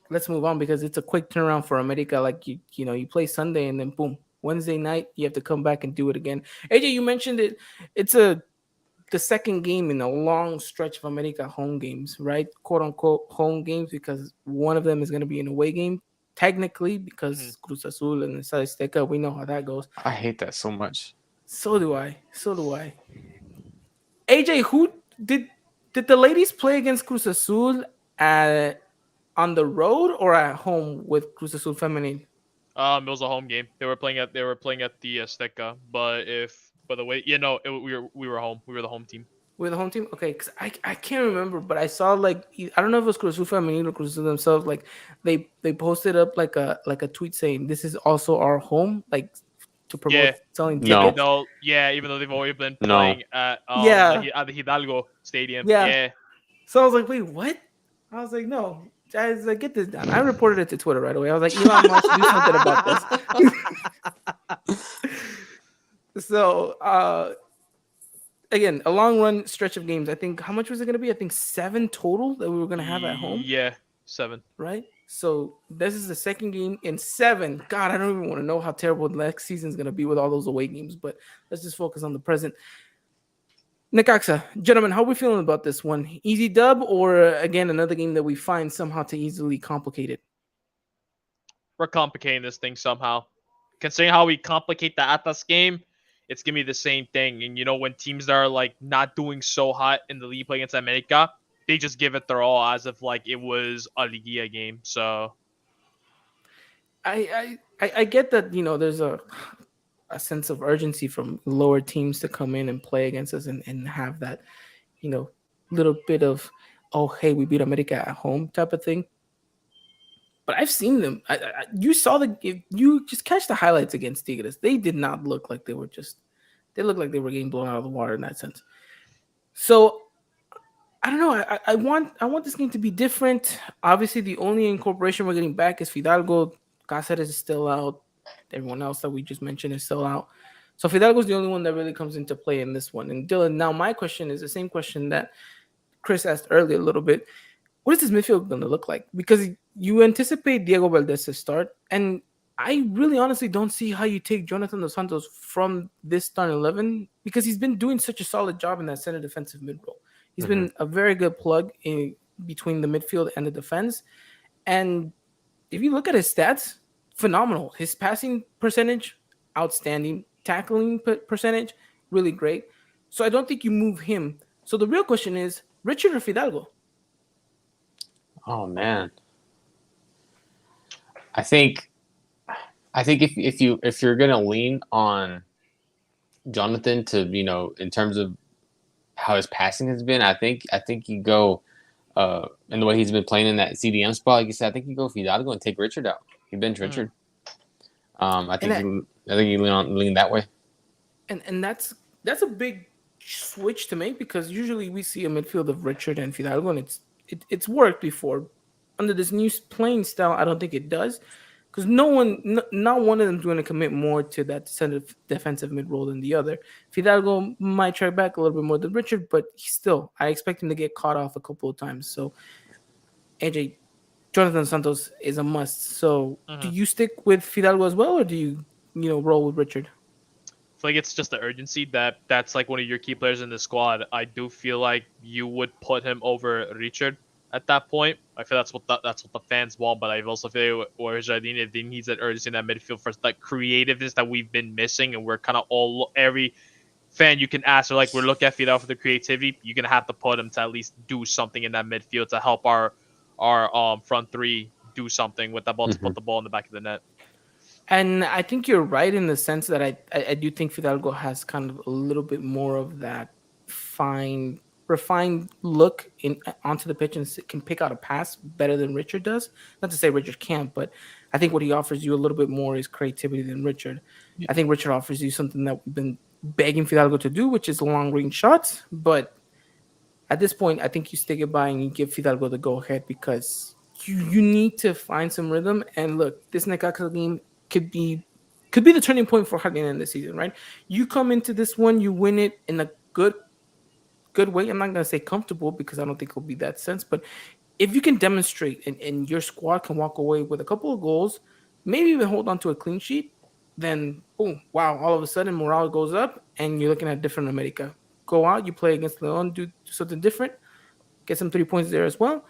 let's move on because it's a quick turnaround for America. Like you play Sunday and then boom, Wednesday night you have to come back and do it again. AJ, you mentioned it. It's the second game in a long stretch of America home games, right? "Quote unquote" home games, because one of them is going to be an away game, technically, because Cruz Azul and Estadio Azteca, we know how that goes. I hate that so much. So do I. AJ, who did the ladies play against Cruz Azul on the road or at home with Cruz Azul Feminine? It was a home game. They were playing at the Azteca, but the way we were home. We were the home team. We're the home team? Okay, because I can't remember, but I saw I don't know if it was Cruz Azul Feminine or Cruz Azul themselves, like they posted up like a tweet saying this is also our home, like to promote selling tickets. No, even though they've always been playing at the Hidalgo Stadium. Yeah. So I was like, wait, what? I was like, no. I was like, get this down. I reported it to Twitter right away. I was like, Elon Musk, do something about this. So, again, a long run stretch of games. I think, how much was it going to be? I think 7 total that we were going to have at home. Yeah, 7. Right? So this is the second game in 7. God, I don't even want to know how terrible the next season is going to be with all those away games, but let's just focus on the present. Necaxa, gentlemen, how are we feeling about this one? Easy dub, or again another game that we find somehow to easily complicate it? We're complicating this thing somehow. Considering how we complicate the Atlas game, it's gonna be the same thing. And when teams that are like not doing so hot in the league play against America, they just give it their all as if like it was a Liguilla game. So I get that there's a sense of urgency from lower teams to come in and play against us and have that, little bit of, oh, hey, we beat America at home type of thing. But I've seen them. You saw you just catch the highlights against Tigres. They did not look like they looked like they were getting blown out of the water in that sense. So I don't know. I want this game to be different. Obviously, the only incorporation we're getting back is Fidalgo. Cáceres is still out. Everyone else that we just mentioned is still out. So Fidalgo is the only one that really comes into play in this one. And Dylan, now my question is the same question that Chris asked earlier a little bit. What is this midfield going to look like? Because you anticipate Diego Valdez to start, and I really honestly don't see how you take Jonathan Dos Santos from this starting 11, because he's been doing such a solid job in that center defensive mid role. He's been a very good plug in between the midfield and the defense. And if you look at his stats, phenomenal. His passing percentage, outstanding. Tackling percentage, really great. So I don't think you move him. So the real question is, Richard or Fidalgo? Oh man, I think if you're gonna lean on Jonathan to in terms of how his passing has been, I think you go and the way he's been playing in that CDM spot, like you said, I think you go Fidalgo and take Richard out. You bench Richard. I think you lean that way. And that's a big switch to make because usually we see a midfield of Richard and Fidalgo, and it's worked before. Under this new playing style, I don't think it does because not one of them is going to commit more to that center defensive mid role than the other. Fidalgo might try back a little bit more than Richard, but still, I expect him to get caught off a couple of times. So, AJ, Jonathan Santos is a must. So, do Mhm. you stick with Fidalgo as well, or do you roll with Richard? Feel like it's just the urgency that's like one of your key players in the squad. I do feel like you would put him over Richard at that point. I feel that's what the fans want, but I also feel where Jardine if he needs that urgency in that midfield for that creativeness that we've been missing, and we're kind of all every fan you can ask, or like we're looking at Fidel for the creativity. You're gonna have to put him to at least do something in that midfield to help our front three do something with that ball to Hmm. put the ball in the back of the net. And I think you're right in the sense that I do think Fidalgo has kind of a little bit more of that fine, refined look in onto the pitch and can pick out a pass better than Richard does. Not to say Richard can't, but I think what he offers you a little bit more is creativity than Richard. I think Richard offers you something that we've been begging Fidalgo to do, which is long range shots. But at this point, I think you stick it by and you give Fidalgo the go ahead because you need to find some rhythm. And look, this Necaxa game could be the turning point for Jardín in the season, right? You come into this one, you win it in a good way. I'm not gonna say comfortable because I don't think it'll be that sense, but if you can demonstrate and your squad can walk away with a couple of goals, maybe even hold on to a clean sheet, then boom, wow, all of a sudden morale goes up and you're looking at different America. Go out, you play against Leon, do something different, get some 3 points there as well.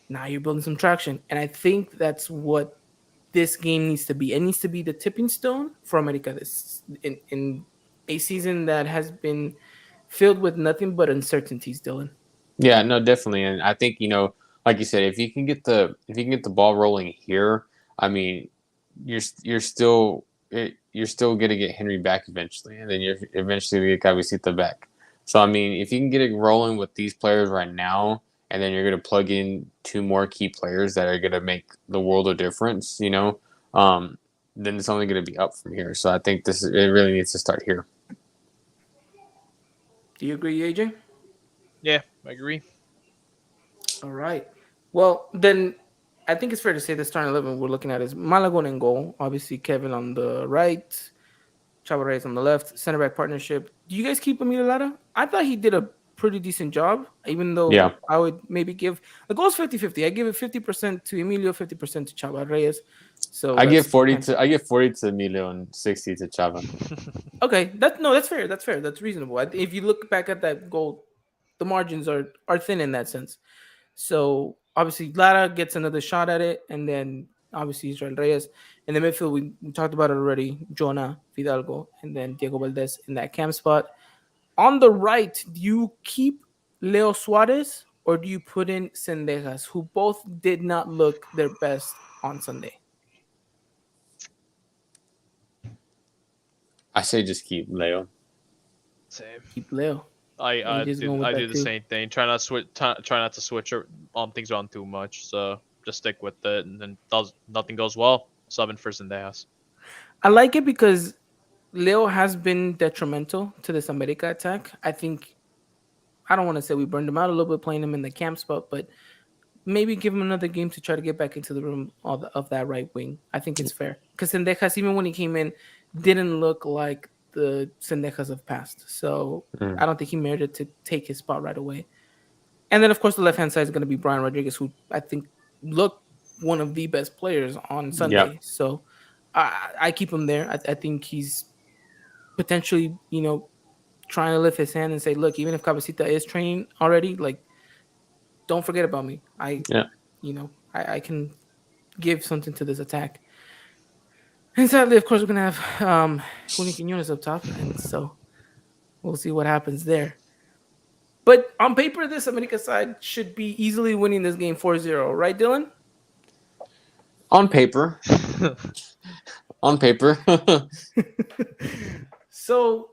Now you're building some traction. And I think that's what this game needs to be. It needs to be the tipping stone for America this in a season that has been filled with nothing but uncertainties, Dylan. Yeah, no, definitely, and I think like you said, if you can get the ball rolling here, I mean, you're still gonna get Henry back eventually, and then you're eventually gonna get Cabecita back. So I mean, if you can get it rolling with these players right now, and then you're gonna plug in two more key players that are gonna make the world of difference, um, then it's only gonna be up from here. So I think it really needs to start here. Do you agree, AJ? Yeah, I agree. All right. Well, then I think it's fair to say the starting 11 we're looking at is Malagon in goal. Obviously, Kevin on the right, Chavo Reyes on the left, center back partnership. Do you guys keep Emilio Lara? I thought he did a pretty decent job, even though Yeah, I would maybe give the goal's 50-50. I give it 50% to Emilio, 50% to Chavo Reyes. So that's I give 40 to Emilio and 60 to Chava. okay. That's fair. That's fair. That's reasonable. If you look back at that goal, the margins are thin in that sense. So obviously Lara gets another shot at it, and then obviously Israel Reyes. In the midfield, we talked about it already. Jonah, Fidalgo, and then Diego Valdez in that cam spot. On the right, do you keep Leo Suarez or do you put in Sendejas, who both did not look their best on Sunday? I say just keep Leo. Same. Keep Leo. AJ's going with I that do the too. same thing. Try not to switch things around too much. So just stick with it, and then nothing goes well. Subbing for Zendejas. I like it because Leo has been detrimental to this America attack. I think I don't want to say we burned him out a little bit playing him in the camp spot, but maybe give him another game to try to get back into the room of that right wing. I think it's fair because Sendejas, even when he came in, didn't look like the Sendejas of past. So Mm. I don't think he merited to take his spot right away. And then, of course, the left hand side is going to be Brian Rodriguez, who I think looked one of the best players on Yep. Sunday. So I keep him there. I think he's potentially, trying to lift his hand and say, look, even if Cabecita is training already, like, don't forget about me. Yeah. I can give something to this attack. And sadly, of course, we're gonna have Juni Quinones up top, and so we'll see what happens there. But on paper, this America side should be easily winning this game 4-0, right, Dylan? On paper. On paper. So,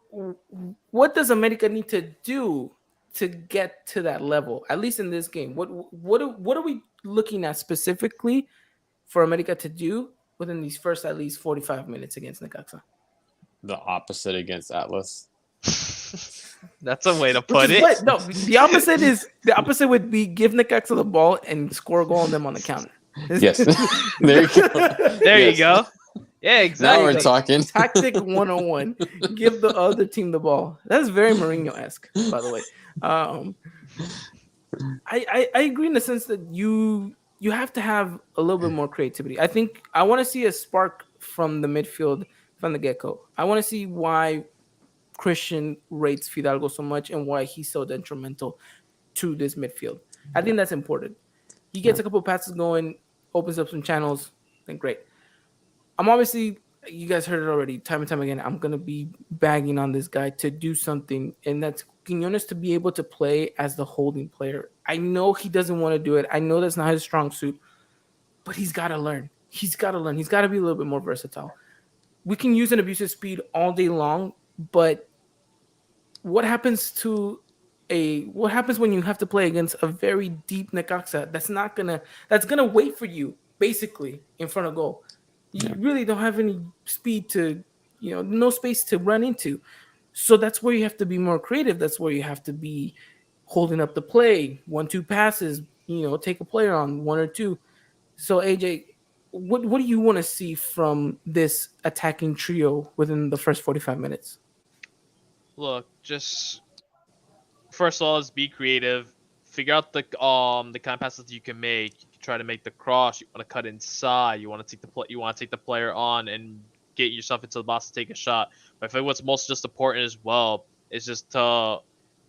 what does America need to do to get to that level? At least in this game, what are we looking at specifically for America to do within these first at least 45 minutes against Necaxa? The opposite against Atlas. That's a way to Which put is it. what? No, the opposite would be give Necaxa the ball and score a goal on them on the counter. Yes. There you go. There you Yes. go. Yeah, Now exactly. we're talking. Tactic 101. Give the other team the ball. That's very Mourinho-esque, by the way. Um, I agree in the sense that you have to have a little bit more creativity. I think I want to see a spark from the midfield from the get-go. I want to see why Christian rates Fidalgo so much and why he's so detrimental to this midfield. I think that's important. He gets a couple passes going, opens up some channels, then great. I'm obviously, you guys heard it already, time and time again. I'm gonna be bagging on this guy to do something, and that's Quinones to be able to play as the holding player. I know he doesn't want to do it. I know that's not his strong suit, but he's got to learn. He's got to learn. He's got to be a little bit more versatile. We can use an abusive speed all day long, but what happens to what happens when you have to play against a very deep Necaxa that's gonna wait for you basically in front of goal. You really don't have any speed to, no space to run into. So that's where you have to be more creative. That's where you have to be holding up the play, 1-2 passes, take a player on one or two. So AJ, what do you want to see from this attacking trio within the first 45 minutes? Look, just first of all, is be creative. Figure out the kind of passes that you can make. You can try to make the cross. You want to cut inside. You want to take the player on and get yourself into the box to take a shot. But I think what's most just important as well is just to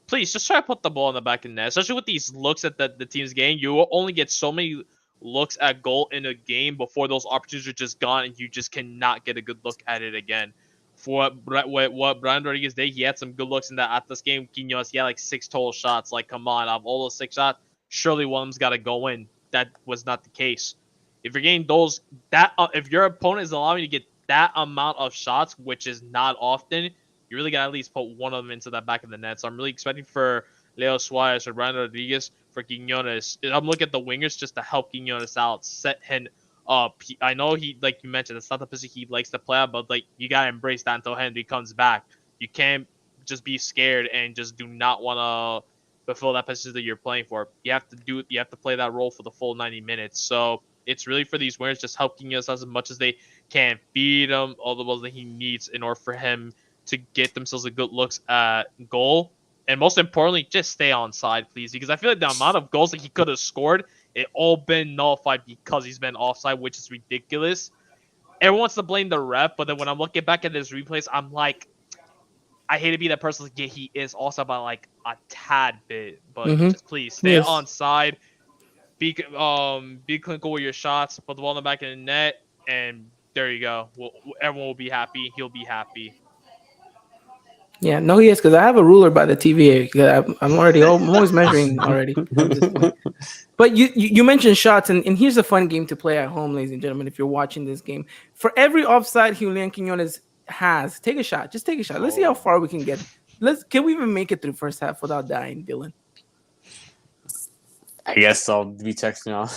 please just try to put the ball in the back of the net. Especially with these looks at the team's game, you will only get so many looks at goal in a game before those opportunities are just gone, and you just cannot get a good look at it again. For what Brian Rodriguez did, he had some good looks in that Atlas game. Quinones, he had like 6 total shots. Like, come on, out of all those 6 shots, surely one of them's got to go in. That was not the case. If you're getting if your opponent is allowing you to get that amount of shots, which is not often, you really got to at least put one of them into that back of the net. So I'm really expecting for Leo Suarez or Brian Rodriguez, for Quinones. I'm looking at the wingers just to help Quinones out, set him up. I know he, like you mentioned, it's not the position he likes to play out, but like you gotta embrace that until Henry comes back. You can't just be scared and just do not want to fulfill that position that you're playing for. You have to play that role for the full 90 minutes. So it's really for these winners, just helping us as much as they can, feed him all the balls that he needs in order for him to get themselves a good looks at goal. And most importantly, just stay on side, please, because I feel like the amount of goals that he could have scored, it all been nullified because he's been offside, which is ridiculous. Everyone wants to blame the ref, but then when I'm looking back at his replays, I'm like, I hate to be that person. Yeah, he is offside by like a tad bit, but just please stay on side. Be clinical with your shots. Put the ball in the back of the net, and there you go. Everyone will be happy. He'll be happy. Yeah, no, he is, because I have a ruler by the TV. I'm always measuring already at this point. But you mentioned shots, and here's a fun game to play at home, ladies and gentlemen. If you're watching this game, for every offside Julian Quinones has, take a shot. Just take a shot. Let's see how far we can get. Can we even make it through first half without dying, Dylan? I guess I'll be texting y'all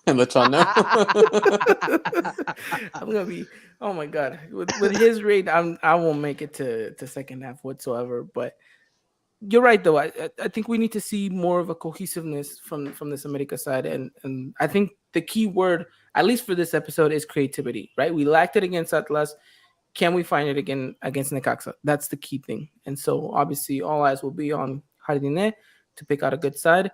and let y'all know. I'm gonna be. Oh my god! With his rate, I won't make it to second half whatsoever. But you're right, though. I think we need to see more of a cohesiveness from this America side, and I think the key word, at least for this episode, is creativity. Right? We lacked it against Atlas. Can we find it again against Necaxa? That's the key thing. And so obviously, all eyes will be on Jardine to pick out a good side,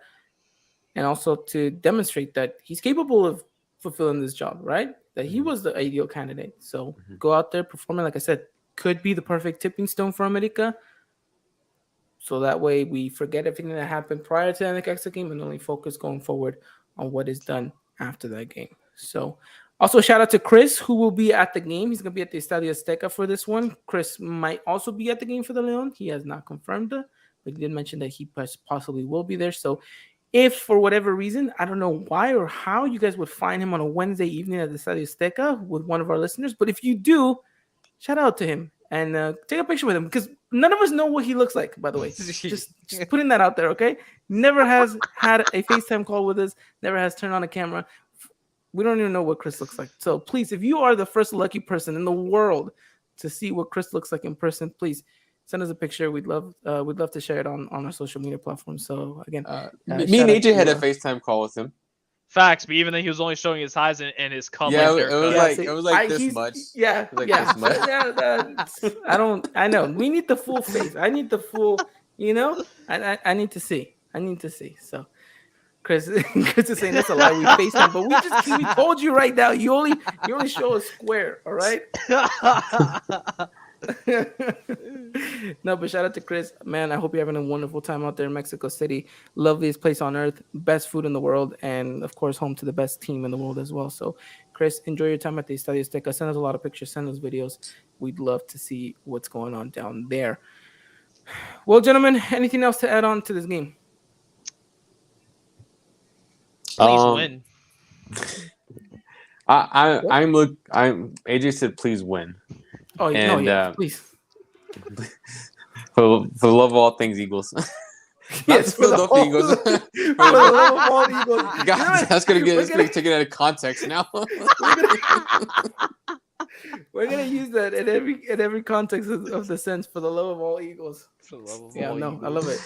and also to demonstrate that he's capable of fulfilling this job, right? That he was the ideal candidate. So go out there, performing, like I said, could be the perfect tipping stone for America. So that way we forget everything that happened prior to the Necaxa game and only focus going forward on what is done after that game. So also shout out to Chris, who will be at the game. He's going to be at the Estadio Azteca for this one. Chris might also be at the game for the Leon. He has not confirmed it, but he did mention that he possibly will be there. So if for whatever reason, I don't know why or how you guys would find him on a Wednesday evening at the Estadio Azteca with one of our listeners, but if you do, shout out to him and take a picture with him, because none of us know what he looks like, by the way. Just putting that out there, okay? Never has had a FaceTime call with us, never has turned on a camera. We don't even know what Chris looks like. So please, if you are the first lucky person in the world to see what Chris looks like in person, please send us a picture. We'd love to share it on our social media platforms. So again, Me and shout out AJ had to, a FaceTime call with him. Facts, but even though he was only showing his highs and his cum Yeah, like it was haircut. like it was like this much. Yeah, It was like yeah. this much. I know. We need the full face. I need the full. I need to see. So, Chris is saying that's a lie. We FaceTime, but we told you right now. You only show a square. All right. No, but shout out to Chris, man. I hope you're having a wonderful time out there in Mexico City. Loveliest place on earth, best food in the world, and of course, home to the best team in the world as well. So, Chris, enjoy your time at the Estadio Azteca. Send us a lot of pictures, send us videos. We'd love to see what's going on down there. Well, gentlemen, anything else to add on to this game? Please win. I'm AJ said please win. Oh, and, no, yeah, please. For the love of all things Eagles. Yes, for the Philadelphia Eagles. For the love of all Eagles. God, that's gonna get taken out of context now. We're gonna use that in every context of the sense. For the love of all Eagles. For the love of Yeah, all no, Eagles. I love it.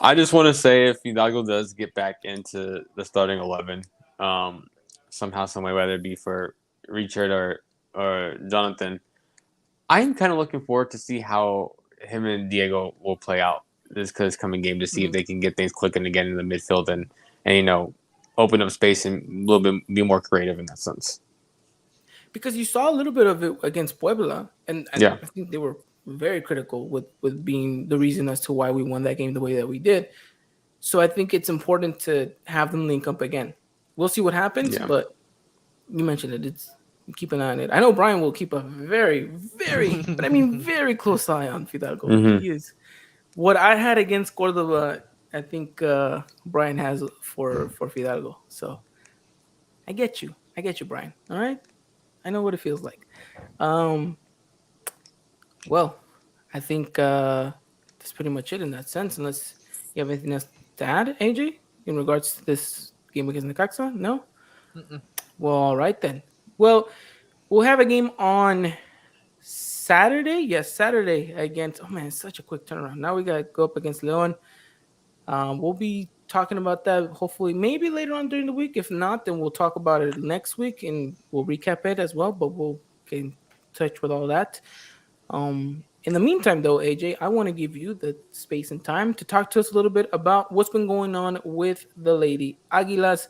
I just want to say if Hidalgo does get back into the starting 11, somehow, some way, whether it be for Richard or Jonathan, I'm kind of looking forward to see how him and Diego will play out this coming game to see if they can get things clicking again in the midfield and open up space and a little bit be more creative in that sense. Because you saw a little bit of it against Puebla, and Yeah. I think they were very critical with being the reason as to why we won that game the way that we did. So I think it's important to have them link up again. We'll see what happens, but you mentioned it. It's keep an eye on it. I know Brian will keep a very, very, but I mean very close eye on Fidalgo. Mhm. He is. What I had against Cordova, I think Brian has for Fidalgo. So I get you, Brian. All right, I know what it feels like. Well, I think that's pretty much it in that sense. Unless you have anything else to add, AJ, in regards to this game against Necaxa? No? Mm-mm. Well, all right then. Well, we'll have a game on Saturday. Yes, Saturday against... Oh, man, it's such a quick turnaround. Now we got to go up against Leon. We'll be talking about that hopefully maybe later on during the week. If not, then we'll talk about it next week and we'll recap it as well. But we'll get in touch with all that. In the meantime, though, AJ, I want to give you the space and time to talk to us a little bit about what's been going on with the Lady Águilas.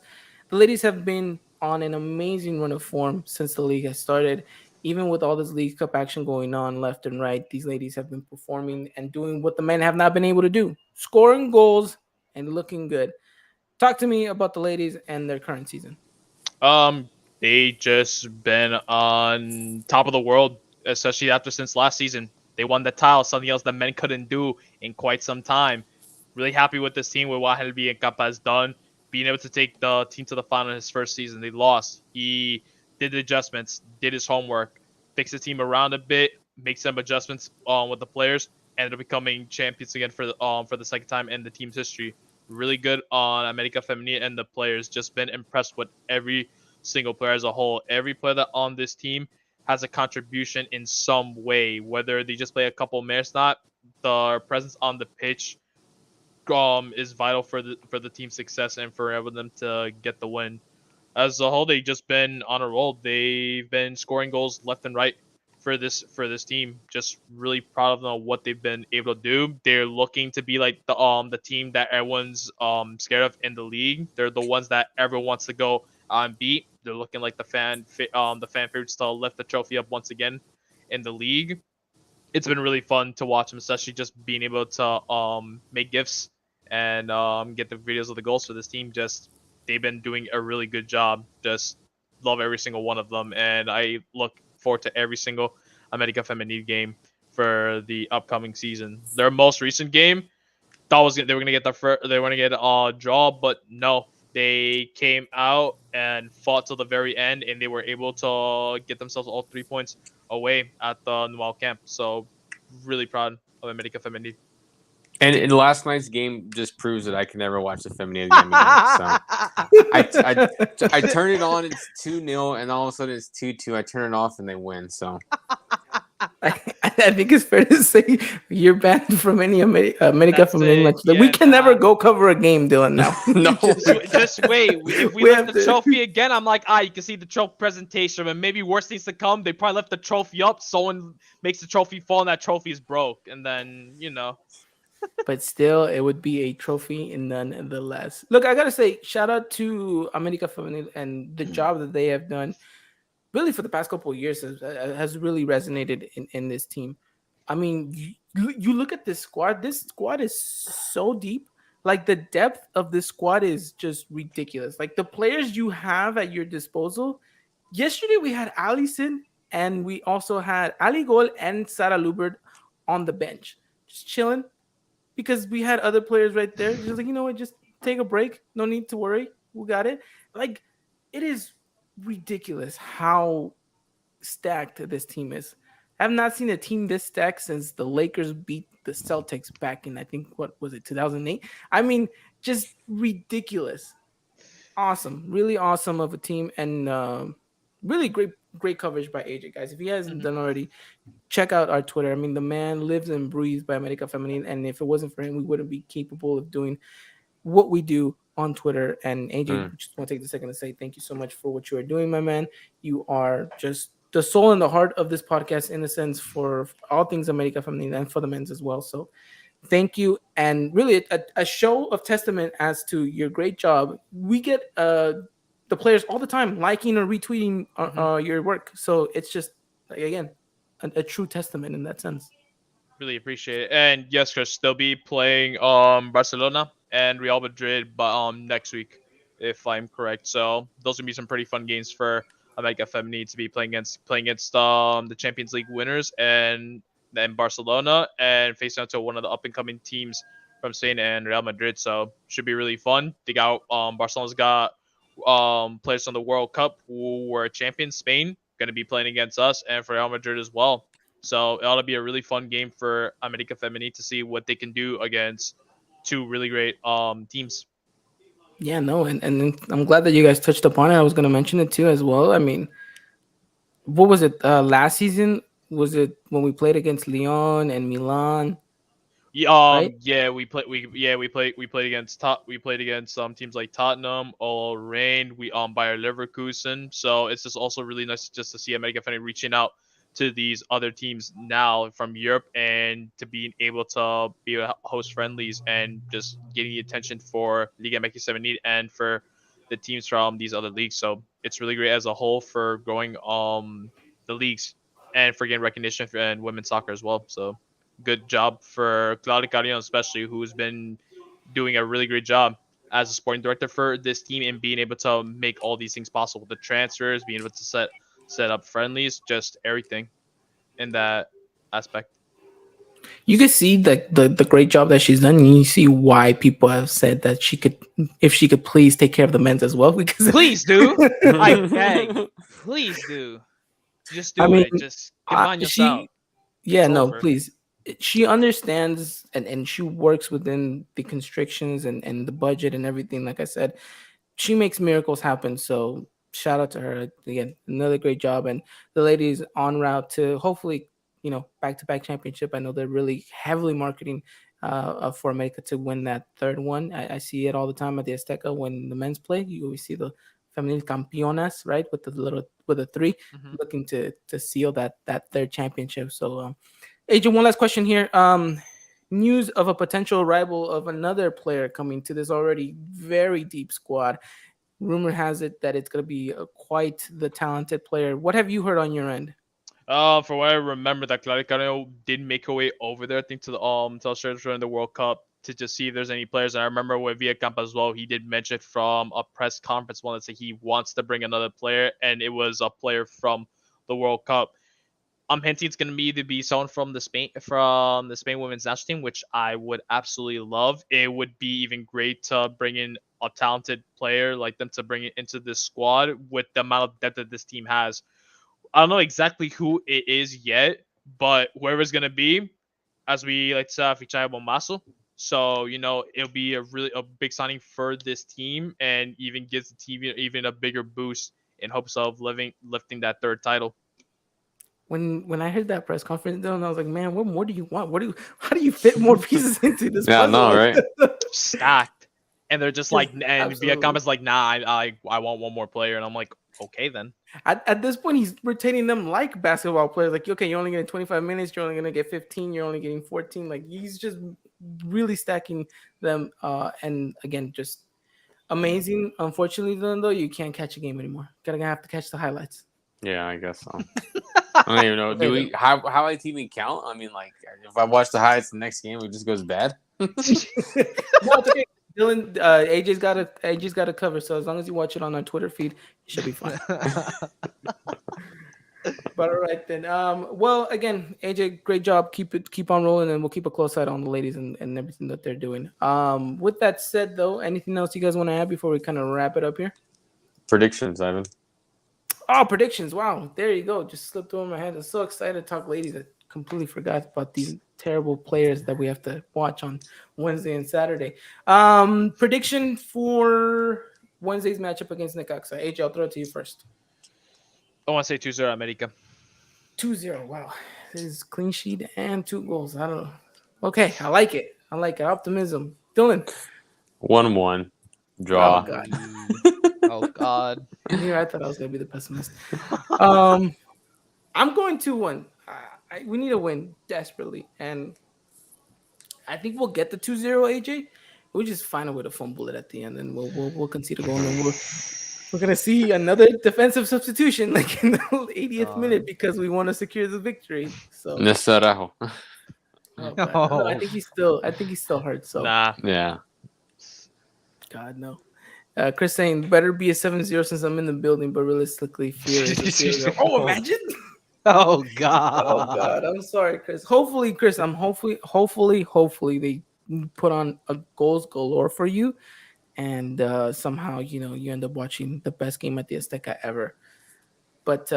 The ladies have been on an amazing run of form since the league has started. Even with all this League Cup action going on left and right, these ladies have been performing and doing what the men have not been able to do, scoring goals and looking good. Talk to me about the ladies and their current season. They just been on top of the world, especially since last season. They won the title, something else that men couldn't do in quite some time. Really happy with this team, with what Helvi and Kappa has done. Being able to take the team to the final in his first season. They lost. He did the adjustments, did his homework, fixed the team around a bit, make some adjustments with the players, ended up becoming champions again for the second time in the team's history. Really good on America Femenina and the players. Just been impressed with every single player as a whole. Every player that on this team has a contribution in some way, whether they just play a couple of minutes, not the presence on the pitch is vital for the team's success and for them to get the win. As a whole, they've just been on a roll. They've been scoring goals left and right for this team. Just really proud of them, what they've been able to do. They're looking to be like the team that everyone's scared of in the league. They're the ones that everyone wants to go beat. They're looking like the fan favorites to lift the trophy up once again in the league. It's been really fun to watch them, especially just being able to make gifts and get the videos of the goals for this team. Just they've been doing a really good job. Just love every single one of them, and I look forward to every single America Femenil game for the upcoming season. Their most recent game, thought they were gonna get a draw, but no, they came out and fought till the very end, and they were able to get themselves all 3 points away at the Noel camp. So really proud of America Femenil. And in last night's game just proves that I can never watch the Femenil game again. So I turn it on, it's 2-0, and all of a sudden it's 2-2. I turn it off and they win. So I think it's fair to say you're banned from any America That's from any it. match. Like, we Yeah, can never nah. go cover a game, Dylan. Now No, we Just can't. wait. If we we lift have the to. trophy again, I'm like, you can see the trophy presentation, and maybe worse things to come. They probably lift the trophy up. Someone makes the trophy fall, and that trophy is broke, and then But still, it would be a trophy nonetheless. Look, I gotta say, shout out to America Femenil and the job that they have done. Really, for the past couple of years, has really resonated in this team. I mean, you look at this squad. This squad is so deep. Like, the depth of this squad is just ridiculous. Like, the players you have at your disposal. Yesterday we had Allison, and we also had Ali Gol and Sarah Lubert on the bench, just chilling, because we had other players right there. Just like, you know what, just take a break. No need to worry. We got it. Like, it is ridiculous how stacked this team is. I have not seen a team this stacked since the Lakers beat the Celtics back in, I think, what was it, 2008? I mean, just ridiculous. Awesome, really awesome of a team, and really great coverage by AJ, guys. If he hasn't hmm done already, check out our Twitter. I mean, the man lives and breathes by America Feminine, and if it wasn't for him, we wouldn't be capable of doing what we do on Twitter. And AJ, Mm. just want to take the second to say thank you so much for what you are doing, my man. You are just the soul and the heart of this podcast, in a sense, for all things America Feminine and for the men's as well. So thank you, and really a show of testament as to your great job. We get the players all the time liking or retweeting hmm your work, so it's just, like, again, a true testament in that sense. Really appreciate it. And yes, Chris, they'll be playing Barcelona and Real Madrid, but next week, if I'm correct. So those will be some pretty fun games for Omega Femini to be playing against the Champions League winners and then Barcelona and facing out to one of the up and coming teams from Spain and Real Madrid. So should be really fun. They got Barcelona's got players from the World Cup who were champions. Spain going to be playing against us, and for Real Madrid as well. So it ought to be a really fun game for America Femini to see what they can do against two really great teams. Yeah, no, and I'm glad that you guys touched upon it. I was going to mention it too as well. I mean, what was it, last season? Was it when we played against Lyon and Milan, Yeah, right? we played against teams like Tottenham or Rain. We Bayer Leverkusen. So it's just also really nice just to see America Femini reaching out to these other teams now from Europe and to being able to be a host friendlies and just getting the attention for Liga MX 17 and for the teams from these other leagues. So it's really great as a whole for growing the leagues and for getting recognition and women's soccer as well. So good job for Claudio Carrion, especially, who's been doing a really great job as a sporting director for this team and being able to make all these things possible. The transfers, being able to set up friendlies, just everything in that aspect. You can see the great job that she's done. And you see why people have said that she could, if she could please take care of the men's as well. Because Please do. I beg. Please do. Just I do mean, it. Just get Banos out. she, yeah, It's no, over. please. She understands, and she works within the constrictions and the budget and everything. Like I said, she makes miracles happen. So shout out to her again. Another great job, and the ladies on route to hopefully, back to back championship. I know they're really heavily marketing for America to win that third one. I see it all the time at the Azteca when the men's play. You always see the feminine campeonas, right, with the little with the three, hmm looking to seal that third championship. So, Agent, one last question here. News of a potential rival of another player coming to this already very deep squad. Rumor has it that it's going to be quite the talented player. What have you heard on your end? For what I remember, that Claudia Carreno did make her way over there, I think, to Australia during the World Cup to just see if there's any players. And I remember with Villacampa as well, he did mention from a press conference one that said he wants to bring another player, and it was a player from the World Cup. I'm hinting it's gonna be to be someone from the Spain women's national team, which I would absolutely love. It would be even great to bring in a talented player like them to bring it into this squad with the amount of depth that this team has. I don't know exactly who it is yet, but whoever it's gonna be, as we like to say, fichar bombazo. So it'll be a big signing for this team, and even gives the team even a bigger boost in hopes of lifting that third title. when I heard that press conference, though, and I was like, man, what more do you want? How do you fit more pieces into this? Yeah, puzzle? no, right? Stacked. And they're just like, and Absolutely. Viacom is like, nah, I want one more player. And I'm like, okay, then. At this point, he's rotating them like basketball players. Like, okay, you're only getting 25 minutes. You're only going to get 15. You're only getting 14. Like, he's just really stacking them. And again, just amazing. Unfortunately, though, you can't catch a game anymore. Gonna have to catch the highlights. Yeah, I guess so. I don't even know. Do we highlights even count? I mean, like, if I watch the highlights, the next game it just goes bad. No, it's okay. Dylan, AJ's got a cover. So as long as you watch it on our Twitter feed, you should be fine. But all right then. Well, again, AJ, great job. Keep on rolling, and we'll keep a close eye on the ladies and everything that they're doing. With that said, though, anything else you guys want to add before we kind of wrap it up here? Predictions, Ivan. Oh, predictions! Wow, there you go. Just slipped over my head. I'm so excited to talk ladies. I completely forgot about these terrible players that we have to watch on Wednesday and Saturday. Prediction for Wednesday's matchup against Necaxa. AJ, I'll throw it to you first. I want to say 2-0 America. 2-0. Wow, this is clean sheet and 2 goals. I don't know. Okay, I like it. Optimism. Dylan. 1-1 draw. Oh God. Oh God. Here, I thought I was gonna be the pessimist. I'm going 2-1. We need a win desperately, and I think we'll get the 2-0. AJ, we'll just find a way to fumble it at the end, and we'll concede a goal, and then we're gonna see another defensive substitution like in the 80th minute because we want to secure the victory. So Necerajo. no, I think he's still hurt. So Nah. Yeah. God no. Chris saying better be a 7-0 since I'm in the building, but realistically, fear is a 0. Oh, imagine. Oh God. Oh God, I'm sorry, Chris. Hopefully, Chris, hopefully they put on a goals galore for you, and somehow you end up watching the best game at the Azteca ever. But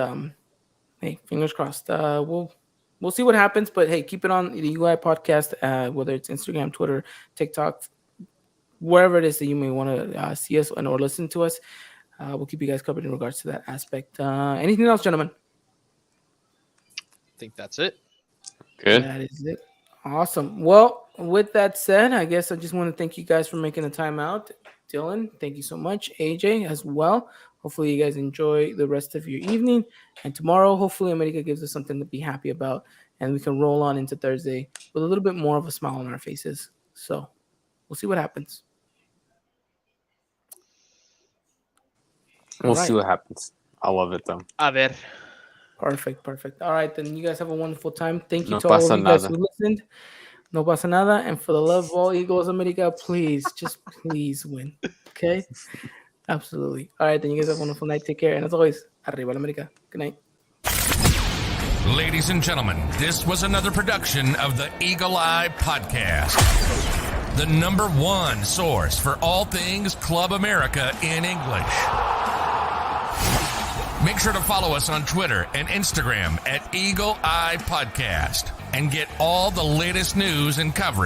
hey, fingers crossed. We'll see what happens. But hey, keep it on the UI podcast, whether it's Instagram, Twitter, TikTok, wherever it is that you may want to see us or listen to us. We'll keep you guys covered in regards to that aspect. Anything else, gentlemen? I think that's it. Good. That is it. Awesome. Well, with that said, I guess I just want to thank you guys for making the time out. Dylan, thank you so much. AJ as well. Hopefully you guys enjoy the rest of your evening. And tomorrow, hopefully America gives us something to be happy about. And we can roll on into Thursday with a little bit more of a smile on our faces. So we'll see what happens. We'll see what happens. I love it, though. A ver. Perfect. All right, then you guys have a wonderful time. Thank you No to all pasa of you guys nada. who listened. No pasa nada. And for the love of all Eagles America, please win. Okay? Absolutely. All right, then you guys have a wonderful night. Take care. And as always, arriba la America. Good night. Ladies and gentlemen, this was another production of the Eagle Eye Podcast, the #1 source for all things Club America in English. Make sure to follow us on Twitter and Instagram at Eagle Eye Podcast and get all the latest news and coverage